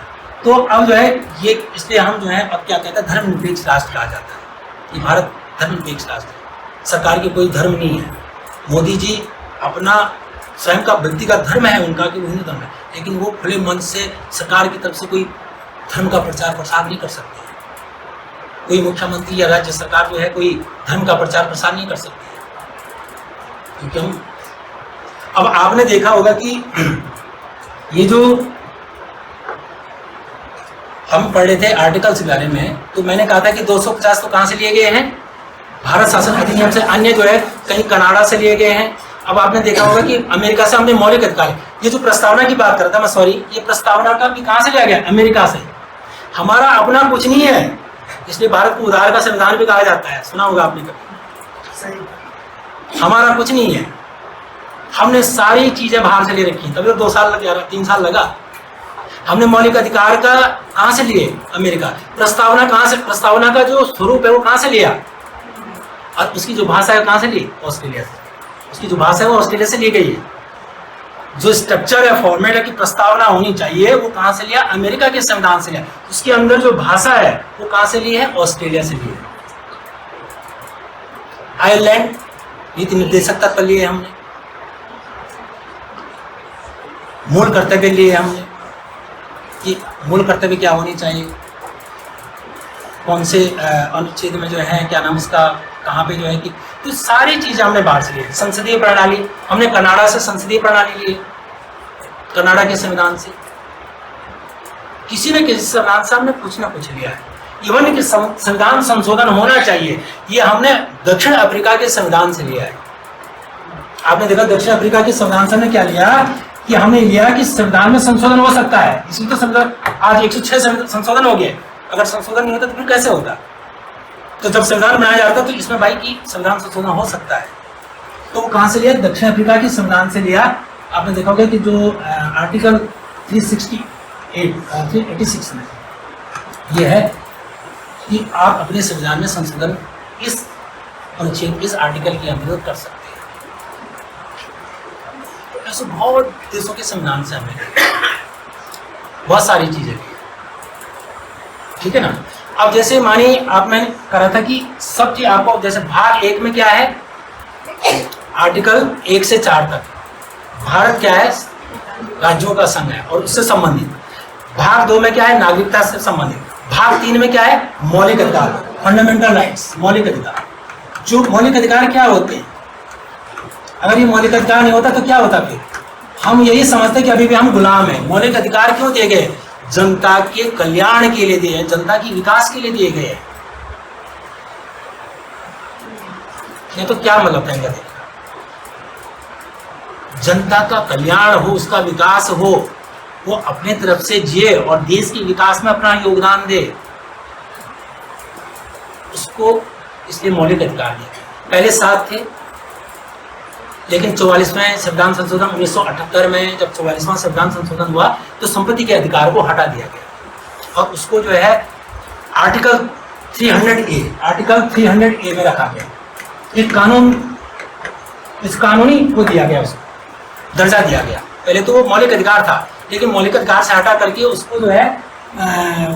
तो अब जो है ये इसलिए हम जो है अब क्या कहते हैं धर्मनिरपेक्ष राष्ट्र कहा जाता है। ये भारत धर्मनिरपेक्ष राष्ट्र है, सरकार की कोई धर्म नहीं है। मोदी जी अपना स्वयं का व्यक्तिगत धर्म है उनका कि हिंदू धर्म है, लेकिन वो खुले मन से सरकार की तरफ से कोई धर्म का प्रचार प्रसार नहीं कर सकते। कोई मुख्यमंत्री या राज्य सरकार जो है कोई धर्म का प्रचार प्रसार नहीं कर सकती है, क्योंकि हम अब आपने देखा होगा कि ये जो हम पढ़ रहे थे आर्टिकल्स के बारे में, तो मैंने कहा था कि 250 तो कहाँ से लिए गए हैं, भारत शासन अधिनियम से, अन्य जो है कहीं कनाडा से लिए गए हैं। अब आपने देखा होगा कि अमेरिका से हमने मौलिक अधिकार, ये जो प्रस्तावना की बात कर रहा था मैं, सॉरी, ये प्रस्तावना का भी कहाँ से लिया गया, अमेरिका से। हमारा अपना कुछ नहीं है, इसलिए भारत को उदार का संविधान भी कहा जाता है, सुना होगा आपने कभी। हमारा कुछ नहीं है, हमने सारी चीजें बाहर से ले रखी, तभी तो 2 साल लग जा रहा, 3 साल लगा। हमने मौलिक अधिकार का कहाँ से लिए, अमेरिका। प्रस्तावना कहाँ से, प्रस्तावना का जो स्वरूप है वो कहाँ से लिया, और उसकी जो भाषा है कहाँ से ली, ऑस्ट्रेलिया से। उसकी जो भाषा है वो ऑस्ट्रेलिया से ली गई है। जो स्ट्रक्चर है, फॉर्मेट है कि प्रस्तावना होनी चाहिए, वो कहाँ से लिया, अमेरिका के संविधान से लिया। उसके अंदर जो भाषा है वो कहाँ से ली है, ऑस्ट्रेलिया से ली है। आयरलैंड नीति निर्देशक तत्व लिए हमने, मूल कर्तव्य लिए हमने कि मूल कर्तव्य क्या होनी चाहिए, कौन से अनुच्छेद में जो है, क्या नाम इसका, कहाँ पे जो है कि, तो सारी चीजें हमने बाहर से ली। संसदीय प्रणाली हमने कनाडा से संसदीय प्रणाली ली, कनाडा के संविधान से, किसी न किसी संविधान से हमने कुछ ना कुछ लिया है। इवन कि संविधान संशोधन होना चाहिए, ये हमने दक्षिण अफ्रीका के संविधान से लिया है। आपने देखा दक्षिण अफ्रीका के संविधान से हमने क्या लिया कि हमने लिया कि संविधान में संशोधन हो सकता है, इसलिए तो संविधान आज 106 संशोधन हो गए। अगर संशोधन नहीं होता तो फिर कैसे होता। तो जब संविधान बनाया जाता तो इसमें भाई की संविधान संशोधन हो सकता है। तो वो कहाँ से लिया, दक्षिण अफ्रीका के संविधान से लिया। आपने देखा होगा कि जो आर्टिकल 386 में ये है कि आप अपने संविधान में संशोधन इस अनुच्छेद, इस आर्टिकल के अंतर्गत कर सकते हैं। ऐसे बहुत देशों के संविधान से हमें बहुत सारी चीजें, ठीक है ना। अब जैसे मानिए आप, मैंने कहा था कि सब चीज आपको, जैसे भाग 1 में क्या है, आर्टिकल 1 से 4 तक भारत क्या है, राज्यों का संघ है और उससे संबंधित। भाग 2 में क्या है, नागरिकता से संबंधित। भाग 3 में क्या है, मौलिक अधिकार, फंडामेंटल राइट्स, मौलिक अधिकार। जो मौलिक अधिकार क्या होते हैं, अगर ये मौलिक अधिकार नहीं होता तो क्या होता, फिर हम यही समझते कि अभी भी हम गुलाम हैं। मौलिक अधिकार क्यों दिए गए, जनता के कल्याण के लिए दिए, जनता की विकास के लिए दिए गए। ये तो क्या मतलब है, जनता का कल्याण हो, उसका विकास हो, वो अपने तरफ से जिए और देश के विकास में अपना योगदान दे, उसको, इसलिए मौलिक अधिकार दिए। पहले 7 थे, लेकिन 44वें संविधान संशोधन 1978 में जब 44वां संविधान संशोधन हुआ तो संपत्ति के अधिकार को हटा दिया गया और उसको जो है आर्टिकल 300A में रखा गया। एक कानून, इस कानूनी को दिया गया, उसको दर्जा दिया गया। पहले तो वो मौलिक अधिकार था, लेकिन मौलिक अधिकार से हटा करके उसको जो है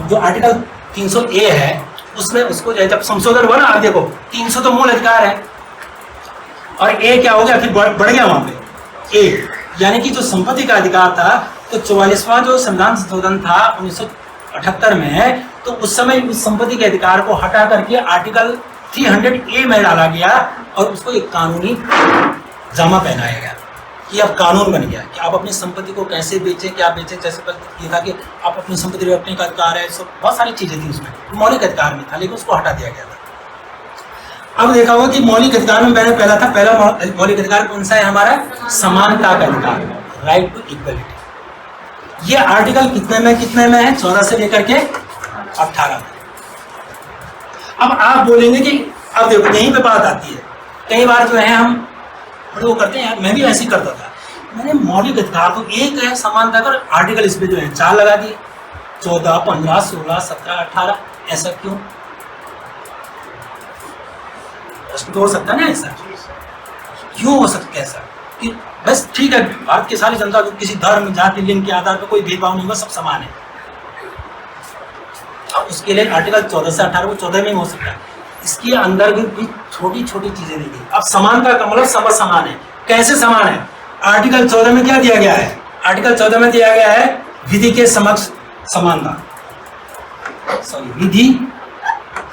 जो आर्टिकल 300A है उसमें उसको जो है जब संशोधन हुआ ना, आप देखो 300 तो मूल अधिकार है और ए क्या हो गया, फिर बढ़ गया वहां पे ए, यानी कि जो संपत्ति का अधिकार था, तो 44वां जो संविधान संशोधन था 1978 में, तो उस समय उस संपत्ति के अधिकार को हटा करके आर्टिकल 300A में डाला गया और उसको एक कानूनी जामा पहनाया गया कि अब कानून बन गया कि आप अपनी संपत्ति को कैसे बेचें, क्या बेचें। जैसे ये था कि आप अपनी संपत्ति रखने का अधिकार है, सब बहुत सारी चीजें थी उसमें, मौलिक अधिकार में था, लेकिन उसको हटा दिया गया था। अब देखा होगा कि मौलिक अधिकार में मैंने पहला मौलिक अधिकार कौन सा है हमारा, समानता का अधिकार, राइट टू इक्वलिटी। ये आर्टिकल कितने में है, 14 से लेकर के 18 में। अब आप बोलेंगे कि अब देखो यहीं पे बात आती है, कई बार जो है हम वो करते हैं, यार मैं भी ऐसे ही करता था, मैंने मौलिक अधिकार तो एक है समानता का, आर्टिकल इस पे जो है 4 लगा दिए, 14, 15, 16, 17, 18, ऐसा क्यों? प्रश्न तो हो सकता है ना, ऐसा क्यों हो सकता है ऐसा कि बस ठीक है भारत की सारी जनता को किसी धर्म, जाति, लिंग के आधार पर कोई भेदभाव नहीं होगा, सब समान है। अब उसके लिए आर्टिकल 14 से 18 को 14 में हो सकता है, इसके अंदर भी छोटी छोटी चीजें दी गई। अब समानता का मतलब सब समान है, कैसे समान है? आर्टिकल 14 में क्या दिया गया है? आर्टिकल 14 में दिया गया है विधि के समक्ष समानता, सॉरी विधि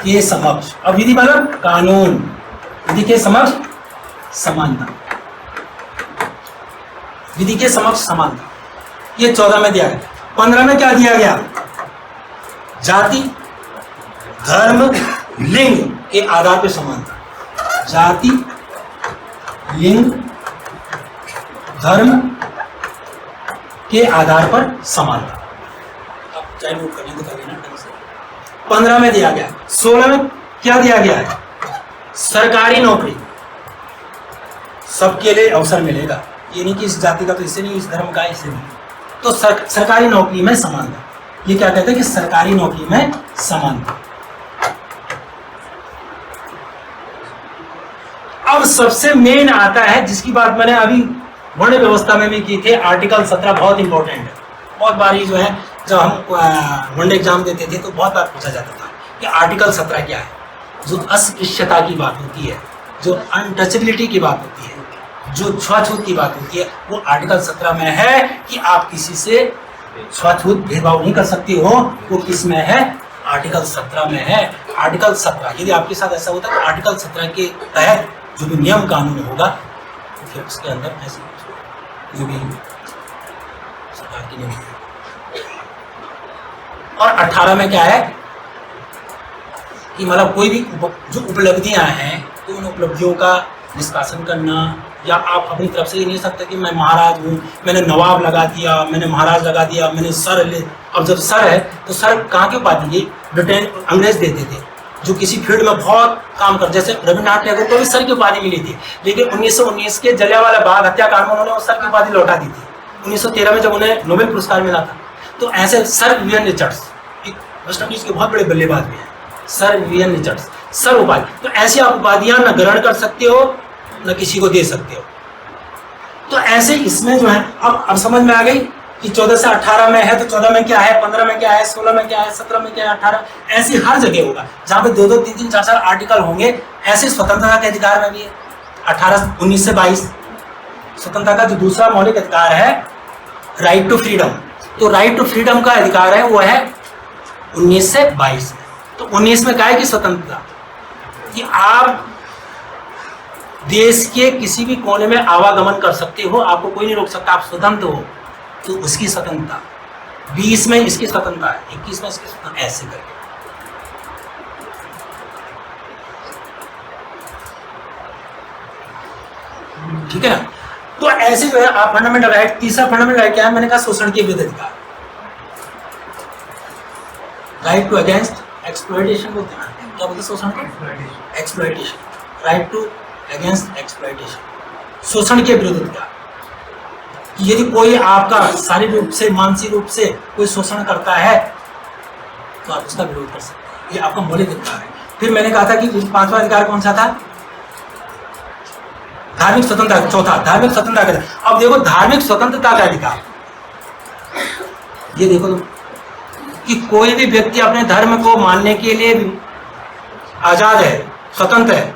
के समक्ष, अब विधि मतलब कानून, विधि के समक्ष समानता, विधि के समक्ष समानता, ये 14 में दिया गया। 15 में क्या दिया गया? जाति, धर्म, लिंग के आधार पर समानता, जाति, लिंग, धर्म के आधार पर समानता। अब चाहे नोट करने तो करिए ना ढंग से। 15 में दिया गया। 16 में क्या दिया गया है? सरकारी नौकरी, सबके लिए अवसर मिलेगा, ये नहीं कि इस जाति का तो इससे नहीं, इस धर्म का इससे नहीं, तो सरकारी नौकरी में समानता। ये क्या कहते हैं कि सरकारी नौकरी में समानता। अब सबसे मेन आता है, जिसकी बात मैंने अभी वर्ण व्यवस्था में भी की थी, आर्टिकल 17 बहुत इंपॉर्टेंट है। बहुत बार जो है जब हम वर्ण एग्जाम देते थे तो बहुत बार पूछा जाता था कि आर्टिकल 17 क्या है। जो अस्पृश्यता की बात होती है, जो अनटचेबिलिटी की बात होती है, जो छुआछूत की बात होती है, वो आर्टिकल 17 में है कि आप किसी से छुआछूत भेदभाव नहीं कर सकती हो। वो किस में है? आर्टिकल 17 में है। आर्टिकल 17, यदि आपके साथ ऐसा होता है तो आर्टिकल 17 के तहत जो भी नियम कानून होगा तो फिर उसके अंदर ऐसे जो भी सरकार की नियम। और 18 में क्या है कि मतलब कोई भी जो उपलब्धियां हैं तो उन उपलब्धियों का निष्कासन करना, या आप अपनी तरफ से ये नहीं सकते कि मैं महाराज हूँ, मैंने नवाब लगा दिया, मैंने महाराज लगा दिया, मैंने सर ले। अब जब सर है तो सर कहाँ की उपाधि? ये ब्रिटेन अंग्रेज देते थे, जो किसी फील्ड में बहुत काम कर, जैसे रविन्द्रनाथ टैगोर को भी सर की उपाधि मिली थी, लेकिन 1919 के जलियांवाला बाग हत्याकांड में उन्होंने सर की उपाधि लौटा दी थी। 1913 में जब उन्हें नोबेल पुरस्कार मिला था। तो ऐसे सर विवियन रिचर्ड्स एक वेस्ट इंडीज के बहुत बड़े बल्लेबाज भी हैं, सर विवियन रिचर्ड्स, सर उपाधि। तो ऐसी आप उपाधियां न ग्रहण कर सकते हो न किसी को दे सकते हो। तो ऐसे इसमें जो है अब समझ में आ गई कि 14 से 18 में है तो 14 में क्या है, 15 में क्या है, 16 में क्या है, 17 में क्या है, 18, ऐसी हर जगह होगा जहाँ पे 2-2, 3-3, 4-4 आर्टिकल होंगे। ऐसे स्वतंत्रता के अधिकार में भी है 18, 19 से 22 स्वतंत्रता का जो दूसरा मौलिक अधिकार है राइट टू फ्रीडम, तो राइट टू फ्रीडम का अधिकार है वो है 19 से 22। तो 19 में क्या है कि स्वतंत्रता, कि आप देश के किसी भी कोने में आवागमन कर सकते हो, आपको कोई नहीं रोक सकता, आप स्वतंत्र हो, तो उसकी स्वतंत्रता। 20 में इसकी स्वतंत्रता है, 21 में इसकी स्वतंत्रता, ऐसे करके। ठीक है ना? तो ऐसे जो है आप फंडामेंटल राइट, तीसरा फंडामेंटल राइट क्या है? मैंने कहा शोषण के विरुद्ध अधिकार, राइट टू अगेंस्ट एक्सप्लॉयटेशन बोलते हैं, क्या बोलते हैं शोषण को? Exploitation, right to against exploitation, शोषण के विरुद्ध अधिकार। यदि कोई आपका शारीरिक रूप से, मानसिक रूप से कोई शोषण करता है तो आप उसका विरोध कर सकते हैं, ये आपका मौलिक अधिकार है। फिर मैंने कहा था कि 5वां अधिकार कौन सा था? धार्मिक स्वतंत्रता। चौथा धार्मिक स्वतंत्रता का। अब देखो धार्मिक स्वतंत्रता का अधिकार, ये देखो तुम कि कोई भी व्यक्ति अपने धर्म को मानने के लिए आजाद है, स्वतंत्र है।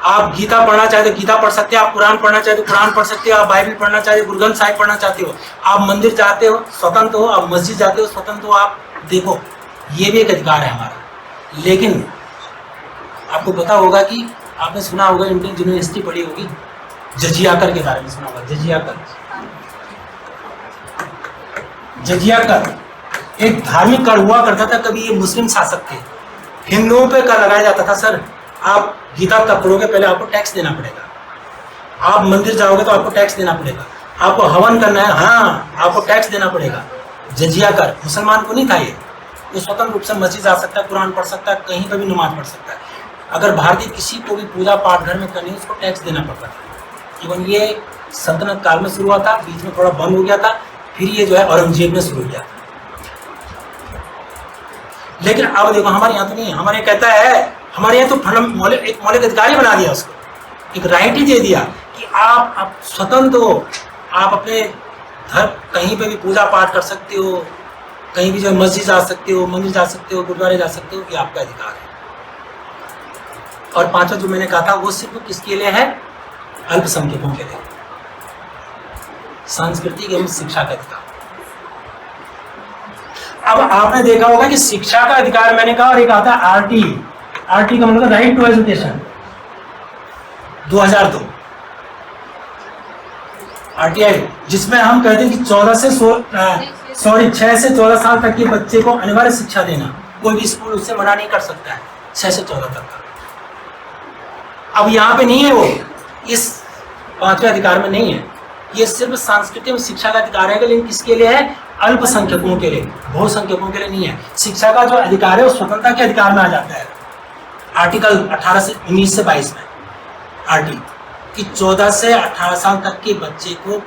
आप गीता पढ़ना चाहते हो गीता पढ़ सकते हो, आप कुरान पढ़ना चाहते हो कुरान पढ़ सकते हो, आप बाइबल पढ़ना चाहते हो, गुरु ग्रंथ साहिब पढ़ना चाहते हो, आप मंदिर जाते हो स्वतंत्र हो, आप मस्जिद जाते हो स्वतंत्र हो। आप देखो ये भी एक अधिकार है हमारा। लेकिन आपको पता होगा कि आपने सुना होगा, इंडियन यूनिवर्सिटी पढ़ी होगी, जजिया कर के बारे में सुना होगा। जजिया कर, जजिया कर एक धार्मिक कर हुआ करता था। कभी ये मुस्लिम शासक थे, हिंदुओं पे कर लगाया जाता था, सर आप गीता तब पढ़ोगे पहले आपको टैक्स देना पड़ेगा, आप मंदिर जाओगे तो आपको टैक्स देना पड़ेगा, आपको हवन करना है हाँ आपको टैक्स देना पड़ेगा। जजिया कर मुसलमान को नहीं था ये, वो स्वतंत्र रूप से मस्जिद जा सकता है, कुरान पढ़ सकता है, कहीं पर भी नमाज पढ़ सकता है। अगर भारतीय किसी को भी पूजा पाठ घर में करनी है उसको टैक्स देना पड़ता था। इवन ये सल्तनत काल में शुरू हुआ था, बीच में थोड़ा बंद हो गया था, फिर ये जो है औरंगजेब ने शुरू किया था। लेकिन अब देखो हमारे यहाँ तो नहीं है। हमारे यहाँ कहता है, हमारे यहाँ तो एक मौलिक अधिकार ही बना दिया उसको, एक राइट ही दे दिया कि आप स्वतंत्र हो, आप अपने धर्म कहीं पे भी पूजा पाठ कर सकते हो, कहीं भी जो मस्जिद जा सकते हो, मंदिर जा सकते हो, गुरुद्वारे जा सकते हो, ये आपका अधिकार है। और पांचवा जो मैंने कहा था वो सिर्फ किसके लिए है? अल्पसंख्यकों के लिए, सांस्कृतिक एवं शिक्षा का अधिकार। अब आपने देखा होगा कि शिक्षा का अधिकार मैंने कहा, और एक आता है आरटी का मतलब राइट टू एजुकेशन, 2002 आरटीआई, जिसमें हम कहते हैं कि 6 से 14 साल तक के बच्चे को अनिवार्य शिक्षा देना, कोई भी स्कूल उससे मना नहीं कर सकता है 6 से 14 तक का। अब यहाँ पे नहीं है, वो इस पांचवें अधिकार में नहीं है। ये सिर्फ सांस्कृतिक शिक्षा का अधिकार है, लेकिन किसके लिए है? अल्पसंख्यकों के लिए, बहुसंख्यकों के लिए नहीं है। शिक्षा का जो अधिकार है वो स्वतंत्रता के अधिकार में आ जाता है। आर्टिकल 19 से 22 में आरटी कि 14 से 18 साल तक के बच्चे को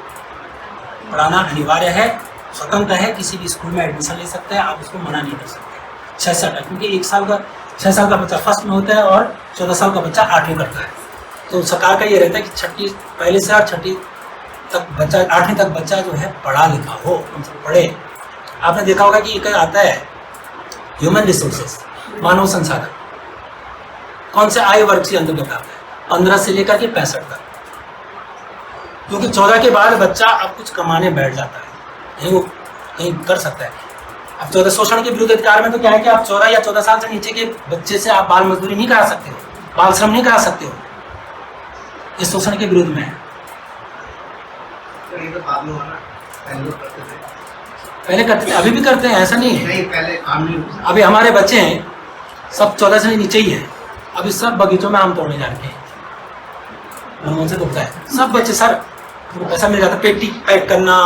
पढ़ाना अनिवार्य है, स्वतंत्र है, किसी भी स्कूल में एडमिशन ले सकता है, आप उसको मना नहीं कर सकते 6 से 8, क्योंकि 6 साल का बच्चा फर्स्ट में होता है और 14 साल का बच्चा 8वीं करता है। तो सरकार का ये रहता है कि 6ठी पहले से और 6ठी तक बच्चा, 8वीं तक बच्चा जो है पढ़ा लिखा हो, उनसे पढ़े। आपने देखा होगा कि एक आता है ह्यूमन रिसोर्सेस, मानव संसाधन, कौन से आयु वर्ग के अंतर्गत आता है? 15 से लेकर के 65 तक, क्योंकि 14 के बाद बच्चा अब कुछ कमाने बैठ जाता है, वो कहीं कर सकता है। अब 14 शोषण के विरुद्ध अधिकार में तो क्या है कि आप 14 या 14 साल से नीचे के बच्चे से आप बाल मजदूरी नहीं करा सकते हो, बाल श्रम नहीं करा सकते हो, इस शोषण के विरुद्ध में है। पहले करते थे, अभी भी करते हैं, ऐसा नहीं है। अभी हमारे बच्चे हैं सब 14 से नीचे ही है, अभी सब बगीचों में आम तोड़ने जा रहे हैं, उनसे दुखता है सब बच्चे। सर उनको पैसा मिल जाता, पेटी पैक करना,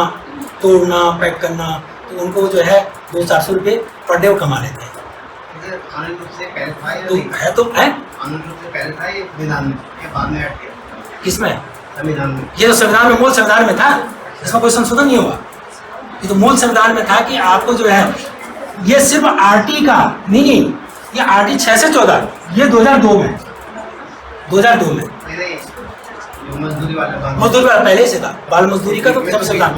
तोड़ना, पैक करना, तो उनको जो है 200-400 रुपये पर डे वो कमा लेते हैं। तो है तो है किसमें? ये तो संविधान में, मूल संविधान में था, इसमें कोई संशोधन नहीं हुआ। ये तो मूल संविधान में था कि आपको जो है, ये सिर्फ आरटी का नहीं, ये आरटी 6 से 14, ये 2002 में मजदूरी वाला पहले से था। बाल मजदूरी का तो जब संविधान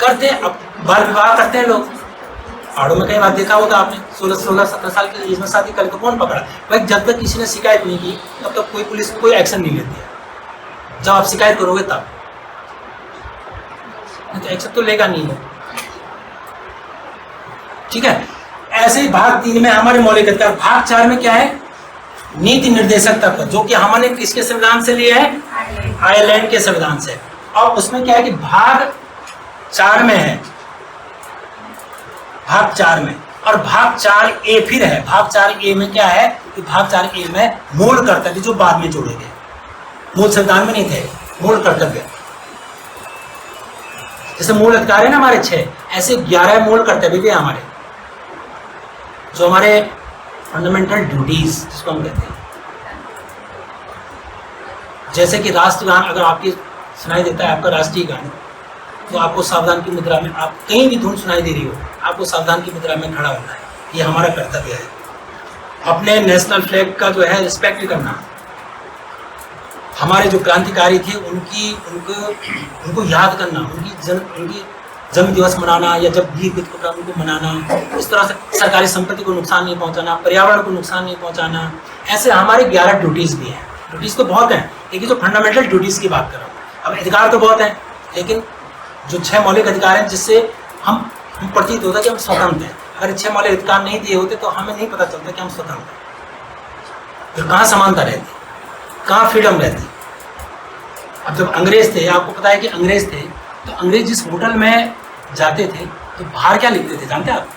करते, अब बाल विवाह करते हैं लोग, पहाड़ों में कई बार देखा होगा आपने, 16-17 साल की एज में शादी करे तो कौन पकड़ा भाई? जब तक किसी ने शिकायत नहीं की तब तक कोई पुलिस कोई एक्शन नहीं लेती है। जब आप शिकायत करोगे तब तो एक्शन तो लेगा नहीं है, ठीक है। ऐसे ही भाग 3 में हमारे मौलिक अधिकार, भाग 4 में क्या है? नीति निर्देशक तत्व, जो कि हमने किसके संविधान से लिया है? आयरलैंड के संविधान से। और उसमें क्या है कि भाग 4 में है, भाग 4 में, और भाग 4A फिर है। भाग 4A में क्या है कि भाग 4A में मूल कर्तव्य जो बाद में जोड़े गए, मूल संविधान में नहीं थे, मूल कर्तव्य। जैसे मूल अधिकार है ना हमारे 6, ऐसे 11 मूल कर्तव्य भी हमारे, जो हमारे फंडामेंटल ड्यूटीज जिसको हम कहते हैं। जैसे कि राष्ट्रगान, अगर आपकी सुनाई देता है आपका राष्ट्रीय गान, तो आपको सावधान की मुद्रा में, आप कहीं भी धुन सुनाई दे रही हो, आपको सावधान की मुद्रा में खड़ा होना है, ये हमारा कर्तव्य है। अपने नेशनल फ्लैग का जो है रिस्पेक्ट करना, हमारे जो क्रांतिकारी थे उनको याद करना, उनकी जन्म दिवस मनाना, या जब वीर विक्रम उनको मनाना, इस तरह से सरकारी संपत्ति को नुकसान नहीं पहुंचाना, पर्यावरण को नुकसान नहीं पहुंचाना, ऐसे हमारे 11 ड्यूटीज भी हैं। ड्यूटीज तो बहुत हैं, लेकिन जो फंडामेंटल ड्यूटीज की बात कर रहा हूँ, अब अधिकार तो बहुत हैं, लेकिन जो 6 मौलिक अधिकार हैं जिससे हम प्रतीत होता है कि हम स्वतंत्र हैं। अगर 6 मौलिक अधिकार नहीं दिए होते तो हमें नहीं पता चलता कि हम स्वतंत्र हैं। तो कहाँ समानता रहती, कहाँ फ्रीडम रहती। अब जब अंग्रेज थे, आपको पता है कि अंग्रेज थे, तो अंग्रेज जिस होटल में जाते थे तो बाहर क्या लिखते थे जानते हैं आप?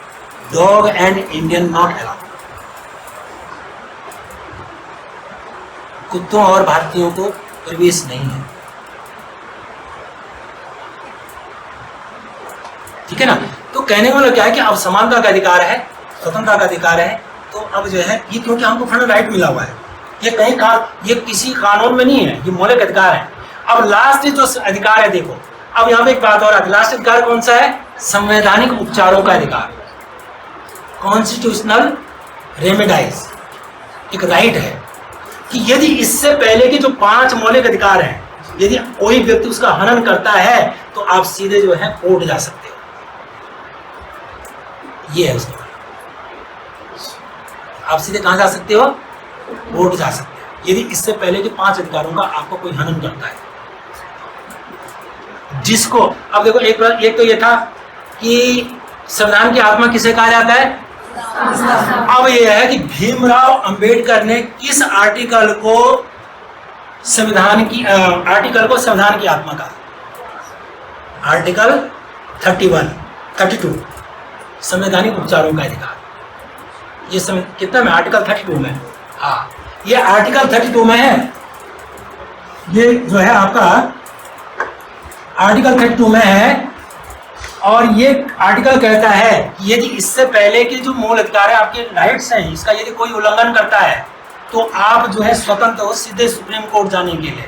Dog and Indian not allowed. कुत्तों और भारतीयों को प्रवेश नहीं है, ठीक है ना। तो कहने वाला क्या है कि अब समानता का अधिकार है, स्वतंत्रता का अधिकार है, तो अब जो है ये क्योंकि हमको फंड राइट मिला हुआ है, ये किसी कानून में नहीं है, ये मौलिक अधिकार है। अब लास्ट जो अधिकार है, देखो अब यहाँ पे एक बात और आती है, लास्ट अधिकार कौन सा है? संवैधानिक उपचारों का अधिकार, कॉन्स्टिट्यूशनल रेमेडाइज। एक राइट है कि यदि इससे पहले के जो 5 मौलिक अधिकार हैं, यदि कोई व्यक्ति उसका हनन करता है तो आप सीधे जो है कोर्ट जा सकते हो। ये है उसका, आप सीधे कहां जा सकते हो? कोर्ट जा सकते हो, यदि इससे पहले के 5 अधिकारों का आपको कोई हनन करता है। जिसको अब देखो, एक तो ये था कि संविधान की आत्मा किसे कहा जाता है? अब यह है कि भीमराव अंबेडकर ने किस आर्टिकल को संविधान की आत्मा कहा? आर्टिकल 32 संवैधानिक उपचारों का अधिकार। ये कितना में? आर्टिकल 32 में। हाँ, ये आर्टिकल 32 में है, ये जो है आपका आर्टिकल 32 में है। और ये आर्टिकल कहता है कि यदि इससे पहले के जो मूल अधिकार है, आपके राइट्स हैं, इसका यदि कोई उल्लंघन करता है तो आप जो है स्वतंत्र हो, सीधे सुप्रीम कोर्ट जाने के लिए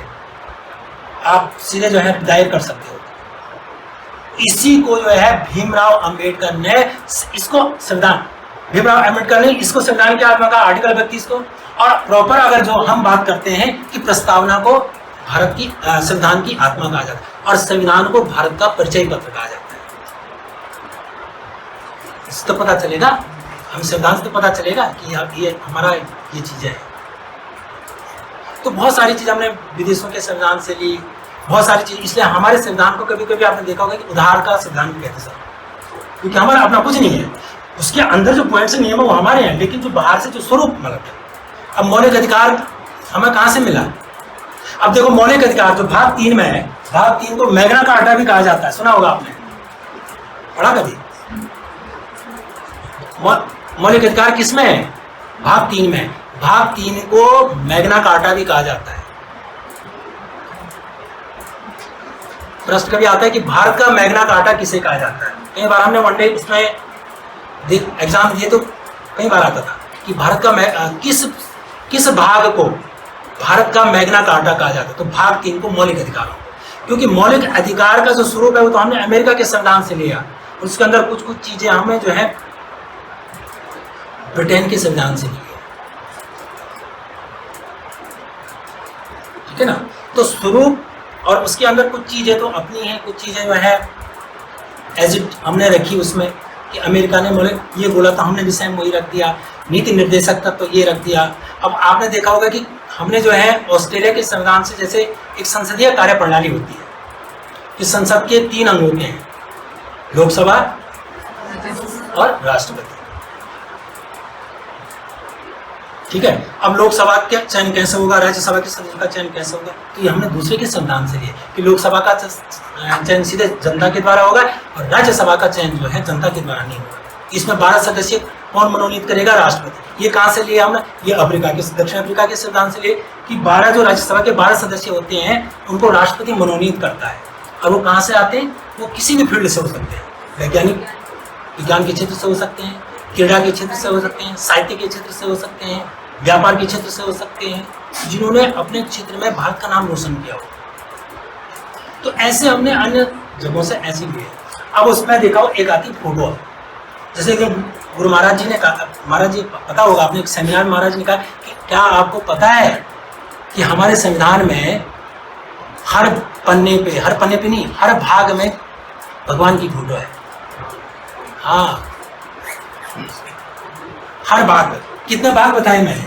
आप सीधे जो है दायर कर सकते हो। इसी को जो है भीमराव अंबेडकर ने इसको संविधान की आत्मा का आर्टिकल 32 को। और प्रॉपर अगर जो हम बात करते हैं कि प्रस्तावना को भारत की संविधान की आत्मा कहा जाता है और संविधान को भारत का परिचय पत्र कहा जाता है। इससे तो पता चलेगा, हम संविधान से तो पता चलेगा कि ये हमारा ये चीजें है। तो बहुत सारी चीजें हमने विदेशों के संविधान से ली, बहुत सारी चीज। इसलिए हमारे संविधान को कभी कभी आपने देखा होगा कि उधार का संविधान कहते सर, क्योंकि हमारा अपना कुछ नहीं है, उसके अंदर जो पॉइंट्स नियम है वो हमारे हैं, लेकिन जो बाहर से जो स्वरूप मतलब है। अब मौलिक अधिकार हमें कहाँ से मिला? अब देखो, मौलिक अधिकार जो भाग 3 में है, भाग 3 को मैग्ना कार्टा भी कहा जाता है, सुना होगा आपने, पढ़ा कभी? मौलिक अधिकार किसमें है? भाग 3 में। भाग 3 को मैग्ना कार्टा भी कहा जाता है। प्रश्न कभी आता है कि भारत का मैग्ना कार्टा किसे कहा जाता है? कई बार हमने वनडे इसमें एग्जाम दिए तो कई बार आता था कि भारत का किस भाग को भारत का मैग्ना कार्टा कहा जाता है? तो भाग 3 को मौलिक अधिकार, क्योंकि मौलिक अधिकार का जो स्वरूप है वो तो हमने अमेरिका के संविधान से लिया, उसके अंदर कुछ चीजें हमें जो है ब्रिटेन के संविधान से ली है, ठीक है ना। तो स्वरूप और उसके अंदर कुछ चीजें तो अपनी हैं, कुछ चीजें जो है एज इट हमने रखी उसमें, कि अमेरिका ने मौलिक ये बोला था, हमने भी सेम वही रख दिया। नीति निर्देशक तत्व तो ये रख दिया। अब आपने देखा होगा कि हमने जो है ऑस्ट्रेलिया के संविधान से, जैसे एक संसदीय कार्य प्रणाली होती है, कि संसद के 3 अंग होते हैं, लोकसभा और राष्ट्रपति, ठीक है। अब लोकसभा का चयन कैसे होगा, राज्यसभा के सदस्य का चयन कैसे होगा? तो ये हमने दूसरे के संविधान से लिए कि लोकसभा का चयन सीधे जनता के द्वारा होगा और राज्यसभा का चयन जो है जनता के द्वारा नहीं होगा। इसमें 12 सदस्य कौन मनोनीत करेगा? राष्ट्रपति। ये कहाँ से लिए हमने? ये दक्षिण अफ्रीका के संविधान से लिए कि 12 जो राज्यसभा के 12 सदस्य होते हैं उनको राष्ट्रपति मनोनीत करता है। और वो कहाँ से आते हैं? वो किसी भी फील्ड से हो सकते हैं, विज्ञान के क्षेत्र से हो सकते हैं, क्रीड़ा के क्षेत्र से हो सकते हैं, साहित्य के क्षेत्र से हो सकते हैं, व्यापार के क्षेत्र से हो सकते हैं, जिन्होंने अपने क्षेत्र में भारत का नाम रोशन किया हो। तो ऐसे हमने अन्य जगहों से ऐसे लिए। अब उसमें देखा हो, एक आती फोटो, जैसे कि गुरु महाराज जी ने कहा, महाराज जी पता होगा आपने एक सेमिनार में महाराज ने कहा कि क्या आपको पता है कि हमारे संविधान में हर पन्ने पे नहीं, हर भाग में भगवान की फोटो है। हाँ, हर भाग में। कितने भाग बताए मैंने?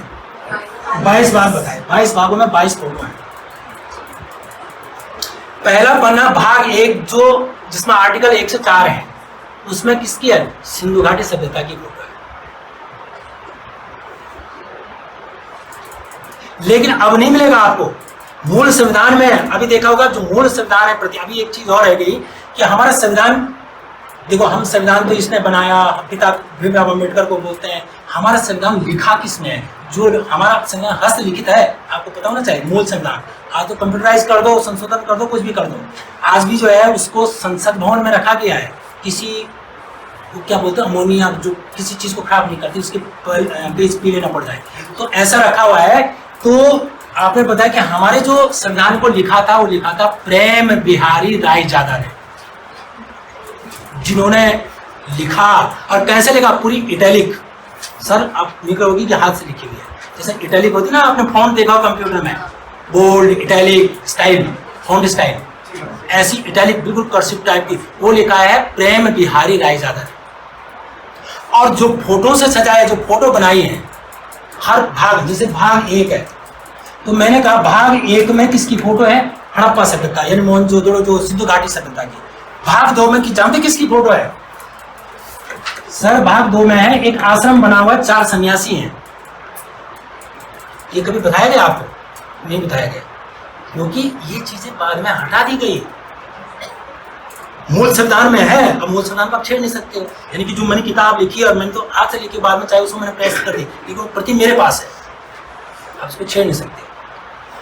22 भाग बताए। 22 भागों में 22 फोटो है। पहला पन्ना भाग 1 जो जिसमें आर्टिकल 1 से 4 है, उसमें किसकी है? सिंधु घाटी सभ्यता की फोटो है। लेकिन अब नहीं मिलेगा आपको मूल संविधान में। अभी देखा होगा जो मूल संविधान है प्रति, अभी एक चीज और रह गई कि हमारा संविधान, देखो हम संविधान तो इसने बनाया, पिता भीमराव अम्बेडकर को बोलते हैं। हमारा संविधान लिखा किसने है? जो हमारा संविधान हस्तलिखित है, आपको पता होना चाहिए। मूल संविधान आज तो कंप्यूटराइज कर दो, संशोधन कर दो, कुछ भी कर दो, आज भी जो है उसको संसद भवन में रखा गया है। किसी वो क्या बोलते हैं अमोनिया, जो किसी चीज़ को खराब नहीं करती, उसके पेज पी लेना पड़ जाए, तो ऐसा रखा हुआ है। तो आपने बताया कि हमारे जो संविधान को लिखा था वो लिखा था प्रेम बिहारी रायजादा ने, जिन्होंने लिखा। और कैसे लिखा? पूरी इटैलिक। सर आप नहीं कहोगी कि हाथ से लिखी हुई है, जैसे इटैलिक होती ना, आपने फॉन्ट देखा हो कंप्यूटर में, bold, italic, style, font style, ऐसी इटैलिक बिल्कुल कर्सिव टाइप की, वो लिखा है प्रेम बिहारी रायजादा ने। और जो फोटो से सजाया, जो फोटो बनाई है हर भाग, जैसे भाग 1 है, तो मैंने कहा भाग 1 में किसकी फोटो है? हड़प्पा सभ्यता यानी मोहनजोदड़ो, जो सिंधु घाटी सभ्यता की। भाग 2 में जानते किसकी फोटो है? सर भाग 2 में है एक आश्रम बना हुआ, 4 सन्यासी हैं। ये कभी बताया गया आपको? नहीं बताया गया, क्योंकि ये चीजें बाद में हटा दी गई। मूल संविधान में है, अब मूल संविधान को आप छेड़ नहीं सकते हो। यानी कि जो मैंने किताब लिखी और मैंने तो हाथ से लिखी, बाद में चाहे उसको मैंने प्रेस कर दी, लेकिन वो प्रति मेरे पास है, आप उसको छेड़ नहीं सकते।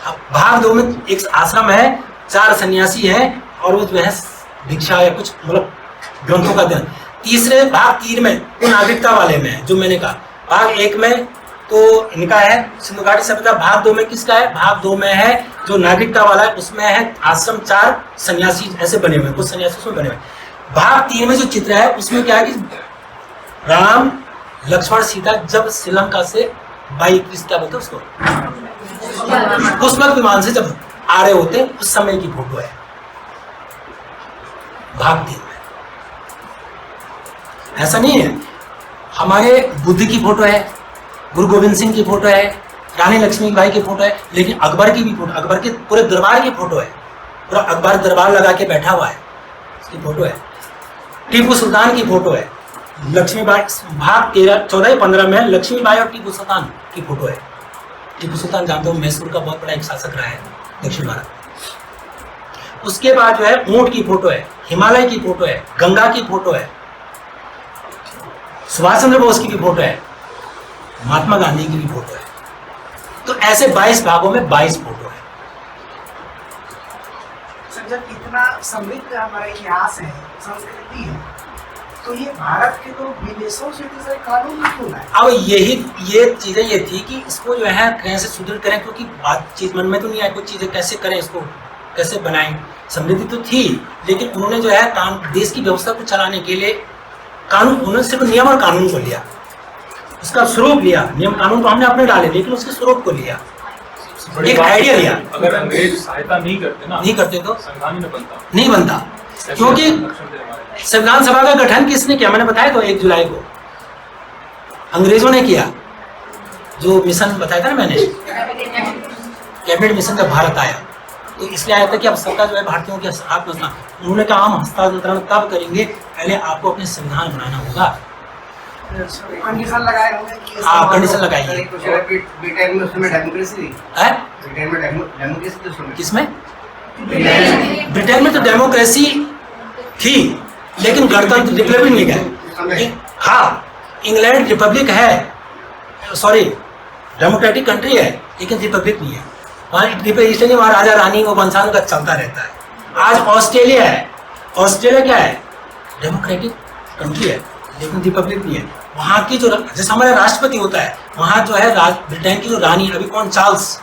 अब भाग 2 में एक आश्रम है, 4 सन्यासी है, और वो जो है दीक्षा या कुछ मतलब ग्रंथों का अध्ययन। तीसरे भाग 3 में वो नागरिकता वाले में है, जो मैंने कहा। भाग 1 में तो इनका है सिंधु घाटी सभ्यता, भाग 2 में किसका है? भाग 2 में है जो नागरिकता वाला है, उसमें है आश्रम, 4 सन्यासी ऐसे बने हुए, कुछ सन्यासी उसमें बने हुए। भाग 3 में जो चित्र है उसमें क्या है कि राम, लक्ष्मण, सीता जब श्रीलंका से बाई क्या बोलते उसको, पुष्पक विमान से जब आ रहे होते, उस समय की फोटो है भाग 3 में। ऐसा नहीं है, हमारे बुद्ध की फोटो है, गुरु गोविंद सिंह की फोटो है, रानी लक्ष्मीबाई की फोटो है, लेकिन अकबर की भी फोटो, अकबर के पूरे दरबार की फोटो है, पूरा अकबर दरबार लगा के बैठा हुआ है, उसकी फोटो है। टीपू सुल्तान की फोटो है, लक्ष्मीबाई भाग 13, 14 या 15 में लक्ष्मीबाई और टीपू सुल्तान की फोटो है। टीपू सुल्तान जानते हो मैसूर का बहुत बड़ा एक शासक रहा है दक्षिण भारत। उसके बाद जो है ऊंट की फोटो है, हिमालय की फोटो है, गंगा की फोटो है, सुभाष चंद्र बोस की भी फोटो है, महात्मा गांधी की भी फोटो है। तो ऐसे 22 भागों में 22 फोटो है। जब इतना समृद्ध हमारा इतिहास है, संस्कृति है, तो ये भारत के तो विदेशों से इतने सारे कानून क्यों लाए? अब ये चीजें ये थी कि इसको जो है कैसे सुदृढ़ करें, क्योंकि बातचीत मन में तो नहीं आई कुछ चीजें कैसे करें, इसको कैसे बनाएं। समृद्धि तो थी, लेकिन उन्होंने जो है देश की व्यवस्था को चलाने के लिए कानून, उन्होंने सिर्फ नियम और कानून को लिया, उसका स्वरूप लिया। नियम कानून तो हमने अपने डाले, लेकिन उसके स्वरूप को लिया, एक आइडिया लिया। अगर अंग्रेज सहायता नहीं करते ना, नहीं करते तो संविधान ही नहीं बनता, क्योंकि संविधान सभा का गठन किसने किया? मैंने बताया तो 1 जुलाई को अंग्रेजों ने किया, जो मिशन बताया था ना मैंने, कैबिनेट मिशन जब भारत आया, तो इसलिए आया था कि अब सत्ता जो है भारतीयों के हाथ में। उन्होंने कहा हम हस्तांतरण तब करेंगे, पहले आपको अपने संविधान बनाना होगा। कंडीशन लगाए होंगे कि हाँ, कंडीशन लगाइए। ब्रिटेन में उसमें डेमोक्रेसी थी, है ब्रिटेन में डेमोक्रेसी तो उसमें किसमें? ब्रिटेन में तो डेमोक्रेसी थी, लेकिन गणतंत्र रिपब्लिक नहीं है। हाँ, इंग्लैंड रिपब्लिक है, सॉरी डेमोक्रेटिक कंट्री है, लेकिन रिपब्लिक नहीं है। वहाँ इसलिए वहाँ राजा रानी वो वंशानुगत का चलता रहता है। आज ऑस्ट्रेलिया है, ऑस्ट्रेलिया क्या है? डेमोक्रेटिक कंट्री है, लेकिन रिपब्लिक नहीं है। वहाँ की जो जैसे हमारा राष्ट्रपति होता है, वहाँ जो है ब्रिटेन की जो रानी, अभी कौन, चार्ल्स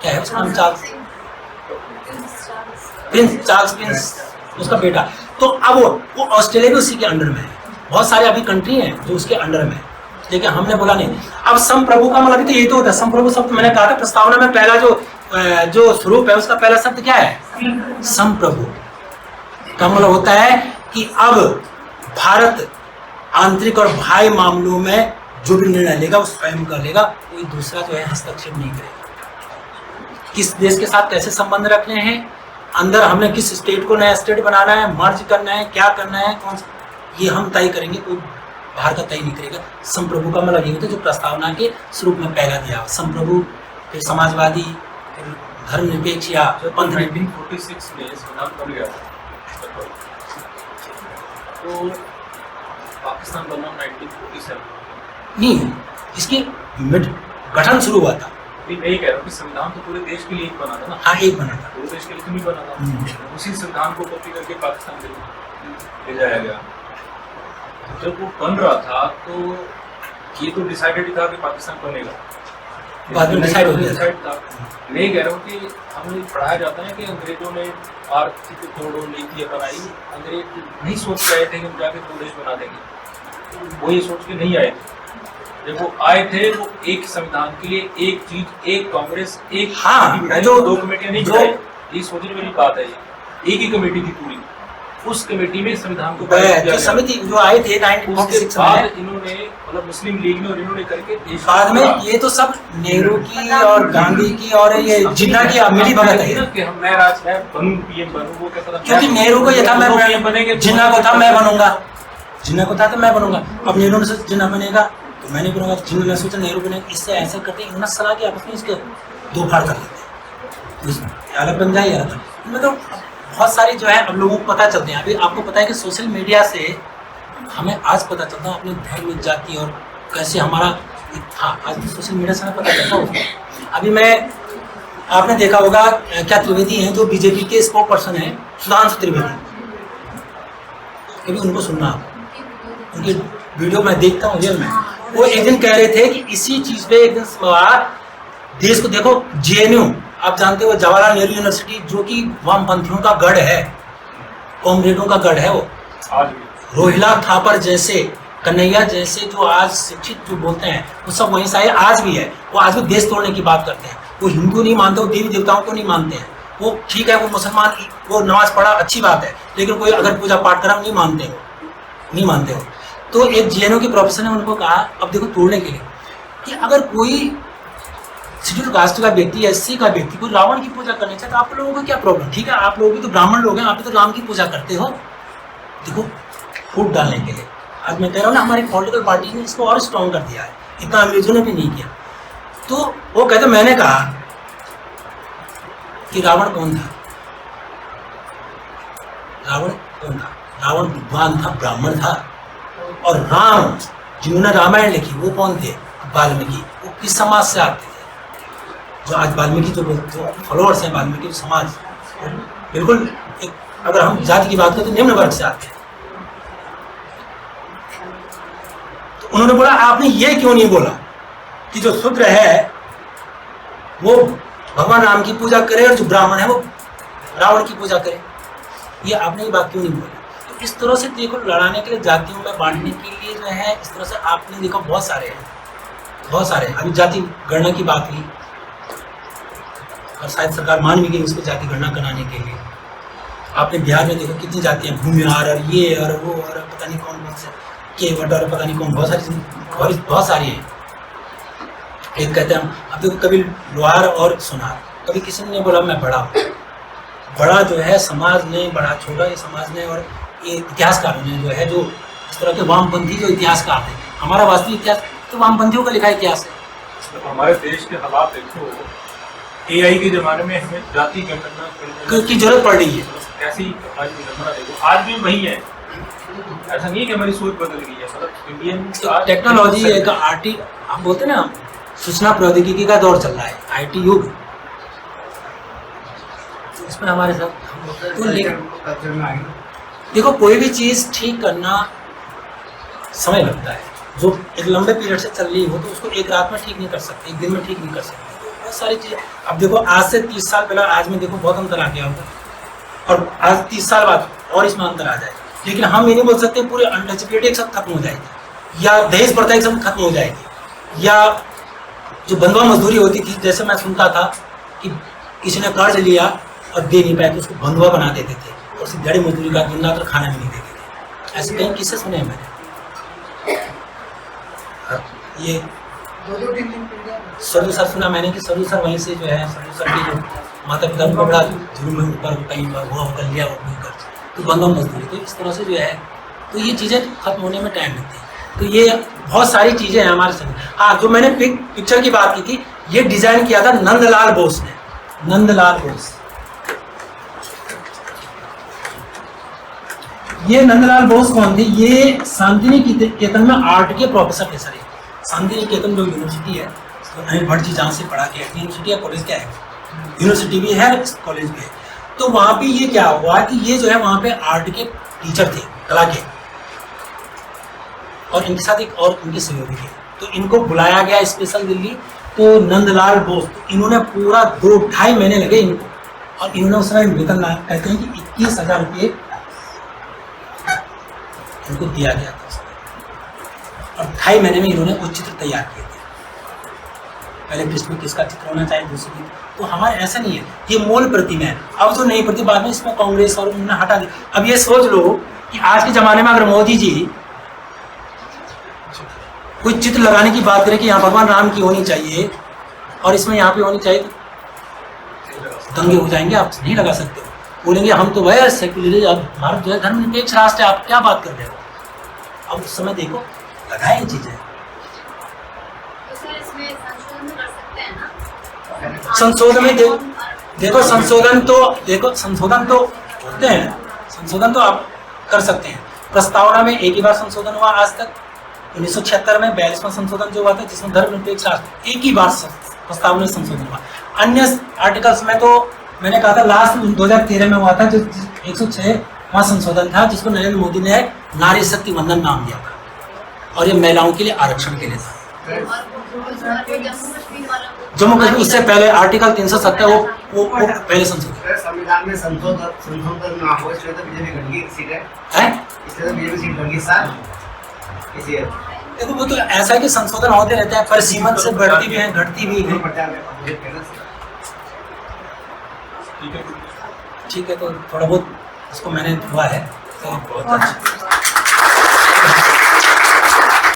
क्या है उसका नाम? चार्ल्स, प्रिंस, उसका बेटा। तो अब वो ऑस्ट्रेलिया भी उसी के अंडर में है। बहुत सारे अभी कंट्री हैं जो उसके अंडर में है, लेकिन हमने बोला नहीं। अब संप्रभु का मतलब तो ये तो होता है, संप्रभु शब्द मैंने कहा था प्रस्तावना में, पहला जो स्वरूप है उसका पहला शब्द क्या है? संप्रभु का मतलब होता है कि अब भारत आंतरिक और बाह्य मामलों में जो भी निर्णय लेगा वो स्वयं कर लेगा, कोई दूसरा जो है हस्तक्षेप नहीं करेगा। किस देश के साथ कैसे संबंध रखने हैं, अंदर हमने किस स्टेट को नया स्टेट बनाना है, मर्ज करना है, क्या करना है, कौन सा, ये हम तय करेंगे, कोई बाहर का तय नहीं करेगा। संप्रभु का मतलब ये होता है जो प्रस्तावना के स्वरूप में पहला दिया, संप्रभु, फिर समाजवादी, फिर धर्मनिरपेक्ष या पंथ। 1946 में संविधान बन गया था, तो पाकिस्तान बना 1947 नहीं, इसकी गठन शुरू हुआ था। मैं ये कह रहा हूँ कि संविधान तो पूरे देश के लिए एक बना था ना। हाँ, एक बना था, पूरे देश के लिए तो नहीं बना था। उसी संविधान को कॉपी करके पाकिस्तान ले जाया गया। जब वो बन रहा था तो ये तो डिसाइडेड ही था कि पाकिस्तान बनेगा, बाद में डिसाइड हो गया था। डिसाइड था। मैं ये कह रहा हूँ कि हमें पढ़ाया जाता है कि अंग्रेजों ने आर्थिक तोड़ो नीतियाँ बनाई, अंग्रेज नहीं सोच रहे थे कि हम जाके दो देश बना देंगे, वो ये सोच के नहीं आए थे। जब वो आए थे वो एक संविधान के लिए एक चीज, एक कांग्रेस, एक हाँ, कमेटी बनाई, जो- दो कमेटियां नहीं जो- बनाई। ये सोचने वाली बात है, ये एक ही कमेटी थी पूरी, उस कमेटी में संविधान को पारित किया जो गया। समिति जो आए थे उसके 1946 बाद में, इन्होंने मतलब मुस्लिम लीग में और इन्होंने करके देश बाद में ये तो सब नेहरू की और गांधी की और ये जिन्ना की मिली भगत है। कि हम मैं राज मैं बनूं पीएम बनूं, वो कहता था क्योंकि नेहरू को ये था पीएम मैं बनेंगे, जिन्ना को था मैं बनूंगा, जिन्ना को था तो मैं बनूंगा। अब नेहरू ने सोचा जिन्ना बनेगा तो मैं नहीं बनूंगा, जिन्ना ने सोचा नेहरू बनेगा। इससे ऐसा करते इन्होंने सलाह की आपस में इसके दो फाड़ कर लेते, अलग बन जाए अलग। मतलब बहुत सारी जो है अब लोगों को पता चलते हैं। अभी आपको पता है कि सोशल मीडिया से हमें आज पता चलता है अपने धर्म जाति और कैसे हमारा था, आज सोशल मीडिया से हमें पता चलता है। अभी मैं आपने देखा होगा क्या त्रिवेदी हैं जो बीजेपी के स्पोक पर्सन हैं, सुधांशु त्रिवेदी, कभी उनको सुनना आप, उनकी वीडियो मैं देखता हूँ रियल में। वो एक दिन कह रहे थे कि इसी चीज़ पे एक दिन सवाल देश को देखो, जेएनयू आप जानते हो जवाहरलाल नेहरू यूनिवर्सिटी जो कि वामपंथियों का गढ़ है, कॉमरेडों का गढ़ है, वो आज भी रोहिला थापर जैसे, कन्हैया जैसे जो आज शिक्षित जो बोलते हैं वो सब वहीं से आए, आज भी है। वो आज भी देश तोड़ने की बात करते हैं। वो हिंदू नहीं मानते, वो देवी देवताओं को नहीं मानते हैं। वो ठीक है, वो मुसलमान, वो नमाज पढ़ा अच्छी बात है, लेकिन कोई अगर पूजा पाठ करा नहीं मानते हो, नहीं मानते हो। तो एक जेएनयू के प्रोफेसर ने उनको कहा, अब देखो तोड़ने के लिए, कि अगर कोई शेड्यूल कास्ट का व्यक्ति, एससी का व्यक्ति कोई रावण की पूजा करने चाहे तो आप लोगों को क्या प्रॉब्लम? ठीक है, आप लोग भी तो ब्राह्मण लोग हैं, आप भी तो राम की पूजा करते हो। देखो फूट डालने के लिए आज मैं कह रहा हूँ ना, हमारी पॉलिटिकल पार्टी ने इसको और स्ट्रॉन्ग कर दिया है, इतना अंग्रेजों ने भी नहीं किया। तो वो कहते, मैंने कहा कि रावण कौन था? रावण कौन था? रावण विद्वान था, ब्राह्मण था। और राम जिन्होंने रामायण लिखी वो कौन थे? वाल्मीकि। वो किस समाज से आते थे? जो आज वाल्मीकि जो फॉलोअर्स हैं वाल्मीकि समाज, बिल्कुल एक, अगर हम जाति की बात करें तो निम्न वर्ग से आते हैं। तो उन्होंने बोला आपने ये क्यों नहीं बोला कि जो शूद्र है वो भगवान राम की पूजा करे और जो ब्राह्मण है वो रावण की पूजा करे? ये आपने ये बात क्यों नहीं बोली? तो इस तरह से देखो, लड़ाने के लिए, जातियों में बांटने के लिए जो है, इस तरह से आपने देखो बहुत सारे हैं, बहुत सारे। अभी जाति गणना की बात हुई और शायद सरकार मान भी गई उसको जाति गणना कराने के लिए। आपने बिहार में देखो कितनी जातियाँ, भूमिहार और ये और वो और पता नहीं कौन कौन से केवट और पता नहीं कौन, बहुत सारी हैं। एक कहते हैं अब देखो, कभी लोहार और सोनार, कभी किसी ने नहीं बोला मैं बड़ा हूँ। बड़ा जो है समाज ने, बड़ा छोटा ये समाज ने और ये इतिहासकारों ने जो है, जो इस तरह के वामपंथी जो इतिहासकार थे, हमारा वास्तविक इतिहास तो वामपंथियों का लिखा इतिहास है। तो हमारे देश के हालात देखो, एआई के जमाने में हमें जाति गणना की जरूरत पड़ रही है। ऐसी आज विडंबना देखो, आज भी वही है। ऐसा नहीं है कि हमारी सोच बदल गई है, मतलब इंडियन टेक्नोलॉजी एक आरटी, हम बोलते हैं ना, सूचना प्रौद्योगिकी का दौर चल रहा है, आईटी युग। तो इसमें हमारे साथ तो कल्चर में आएंगे। देखो, कोई भी चीज़ ठीक करना समय लगता है। जो एक लंबे पीरियड से चल रही हो तो उसको एक रात में ठीक नहीं कर सकते, एक दिन में ठीक नहीं कर सकते। तो बहुत सारी चीज़ें, अब देखो आज से 30 साल पहले आज में देखो बहुत अंतर आ गया होगा, और आज 30 साल बाद और इसमें अंतर आ जाए। लेकिन हम ये नहीं बोल सकते पूरे अनटचेबिलिटी एक साथ खत्म हो जाएगी, या दहेज प्रथा एक साथ खत्म हो जाएगी, या जो बंधुआ मजदूरी होती थी, जैसे मैं सुनता था कि किसी ने कर्ज लिया और दे नहीं पाया तो उसको बंधुआ बना देते थे और उसकी जड़ी मजदूरी का दुनिया तो खाना भी नहीं देते थे। ऐसे कई किस्से सुने हैं मैंने। ये दो तीन दिन पहले सरजू सर सुना मैंने कि सरजू सर वहीं से जो है, सरजू सर की जो माता पिता को बड़ा जुर्म में ऊपर कहीं हुआ होकर लिया हो कोई कर्ज, तो बंधुआ मजदूरी, तो इस तरह से जो है, तो ये चीज़ें खत्म होने में टाइम लगती है। तो ये बहुत सारी चीज़ें हैं हमारे साथ। हाँ, जो मैंने पिक्चर की बात की थी, ये डिज़ाइन किया था नंदलाल बोस ने, नंदलाल बोस। ये नंदलाल बोस कौन थे? ये शांतिनिकेतन में आर्ट के प्रोफेसर थे सर। शांतिनिकेतन जो यूनिवर्सिटी है, अनिल भट्ट जी जहाँ से पढ़ा के, यूनिवर्सिटी या कॉलेज क्या है, यूनिवर्सिटी भी है, कॉलेज भी है। तो वहाँ पे ये क्या हुआ कि ये जो है वहाँ पे आर्ट के टीचर थे, कला के। और इनके साथ एक और उनके सहयोगी थे। तो इनको बुलाया गया स्पेशल दिल्ली, तो नंदलाल बोस, इन्होंने पूरा 2-2.5 महीने लगे इनको, और इन्होंने उस समय वेतन कहते हैं कि 21,000 रुपये इनको दिया गया था, और 2.5 महीने में इन्होंने कुछ चित्र तैयार किए थे। पहले कृष्ण किसका चित्र होना चाहिए, दूसरी, तो हमारे ऐसा नहीं है, ये मूल प्रतिमा है। अब जो नई प्रतिमा बाद में इसमें कांग्रेस और उन्होंने हटा दी। अब ये सोच लो कि आज के ज़माने में अगर मोदी जी कोई चित्र लगाने की बात करें कि यहाँ भगवान राम की होनी चाहिए और इसमें यहाँ पे होनी चाहिए, दंगे हो जाएंगे, आप नहीं लगा सकते हो। बोलेंगे हम तो वह सेक्युलर, अब भारत जो है धर्मनिरपेक्ष राष्ट्र है, आप क्या बात कर रहे हो। अब उस समय देखो लगाए ये चीज़ें, संशोधन में देखो संशोधन तो होते हैं, संशोधन तो आप कर सकते हैं। प्रस्तावना में एक ही बार संशोधन हुआ आज तक, 1976 में 42वां संशोधन जो हुआ था, जिसमें धर्मनिरपेक्ष राष्ट्र, एक ही बार प्रस्तावना में संशोधन हुआ। अन्य आर्टिकल्स में तो मैंने कहा था लास्ट 2013 में हुआ था, जो 106वां संशोधन था, जिसको नरेंद्र मोदी ने नारी शक्ति वंदन नाम दिया था, और ये महिलाओं के लिए आरक्षण के लिए था। जम्मू कश्मीर उससे पहले आर्टिकल 370 वो पहले संशोधन। संविधान में संशोधन ना हो इसलिए तो बीजेपी घट गई सीट है, इसलिए तो बीजेपी सीट घट गई साल इसी है। देखो वो तो ऐसा है कि संशोधन होते रहते हैं, पर सीमत से बढ़ती भी है, घटती भी है। ठीक है, तो थोड़ा बहुत इसको मैंने हुआ है, तो बहुत अच्छा।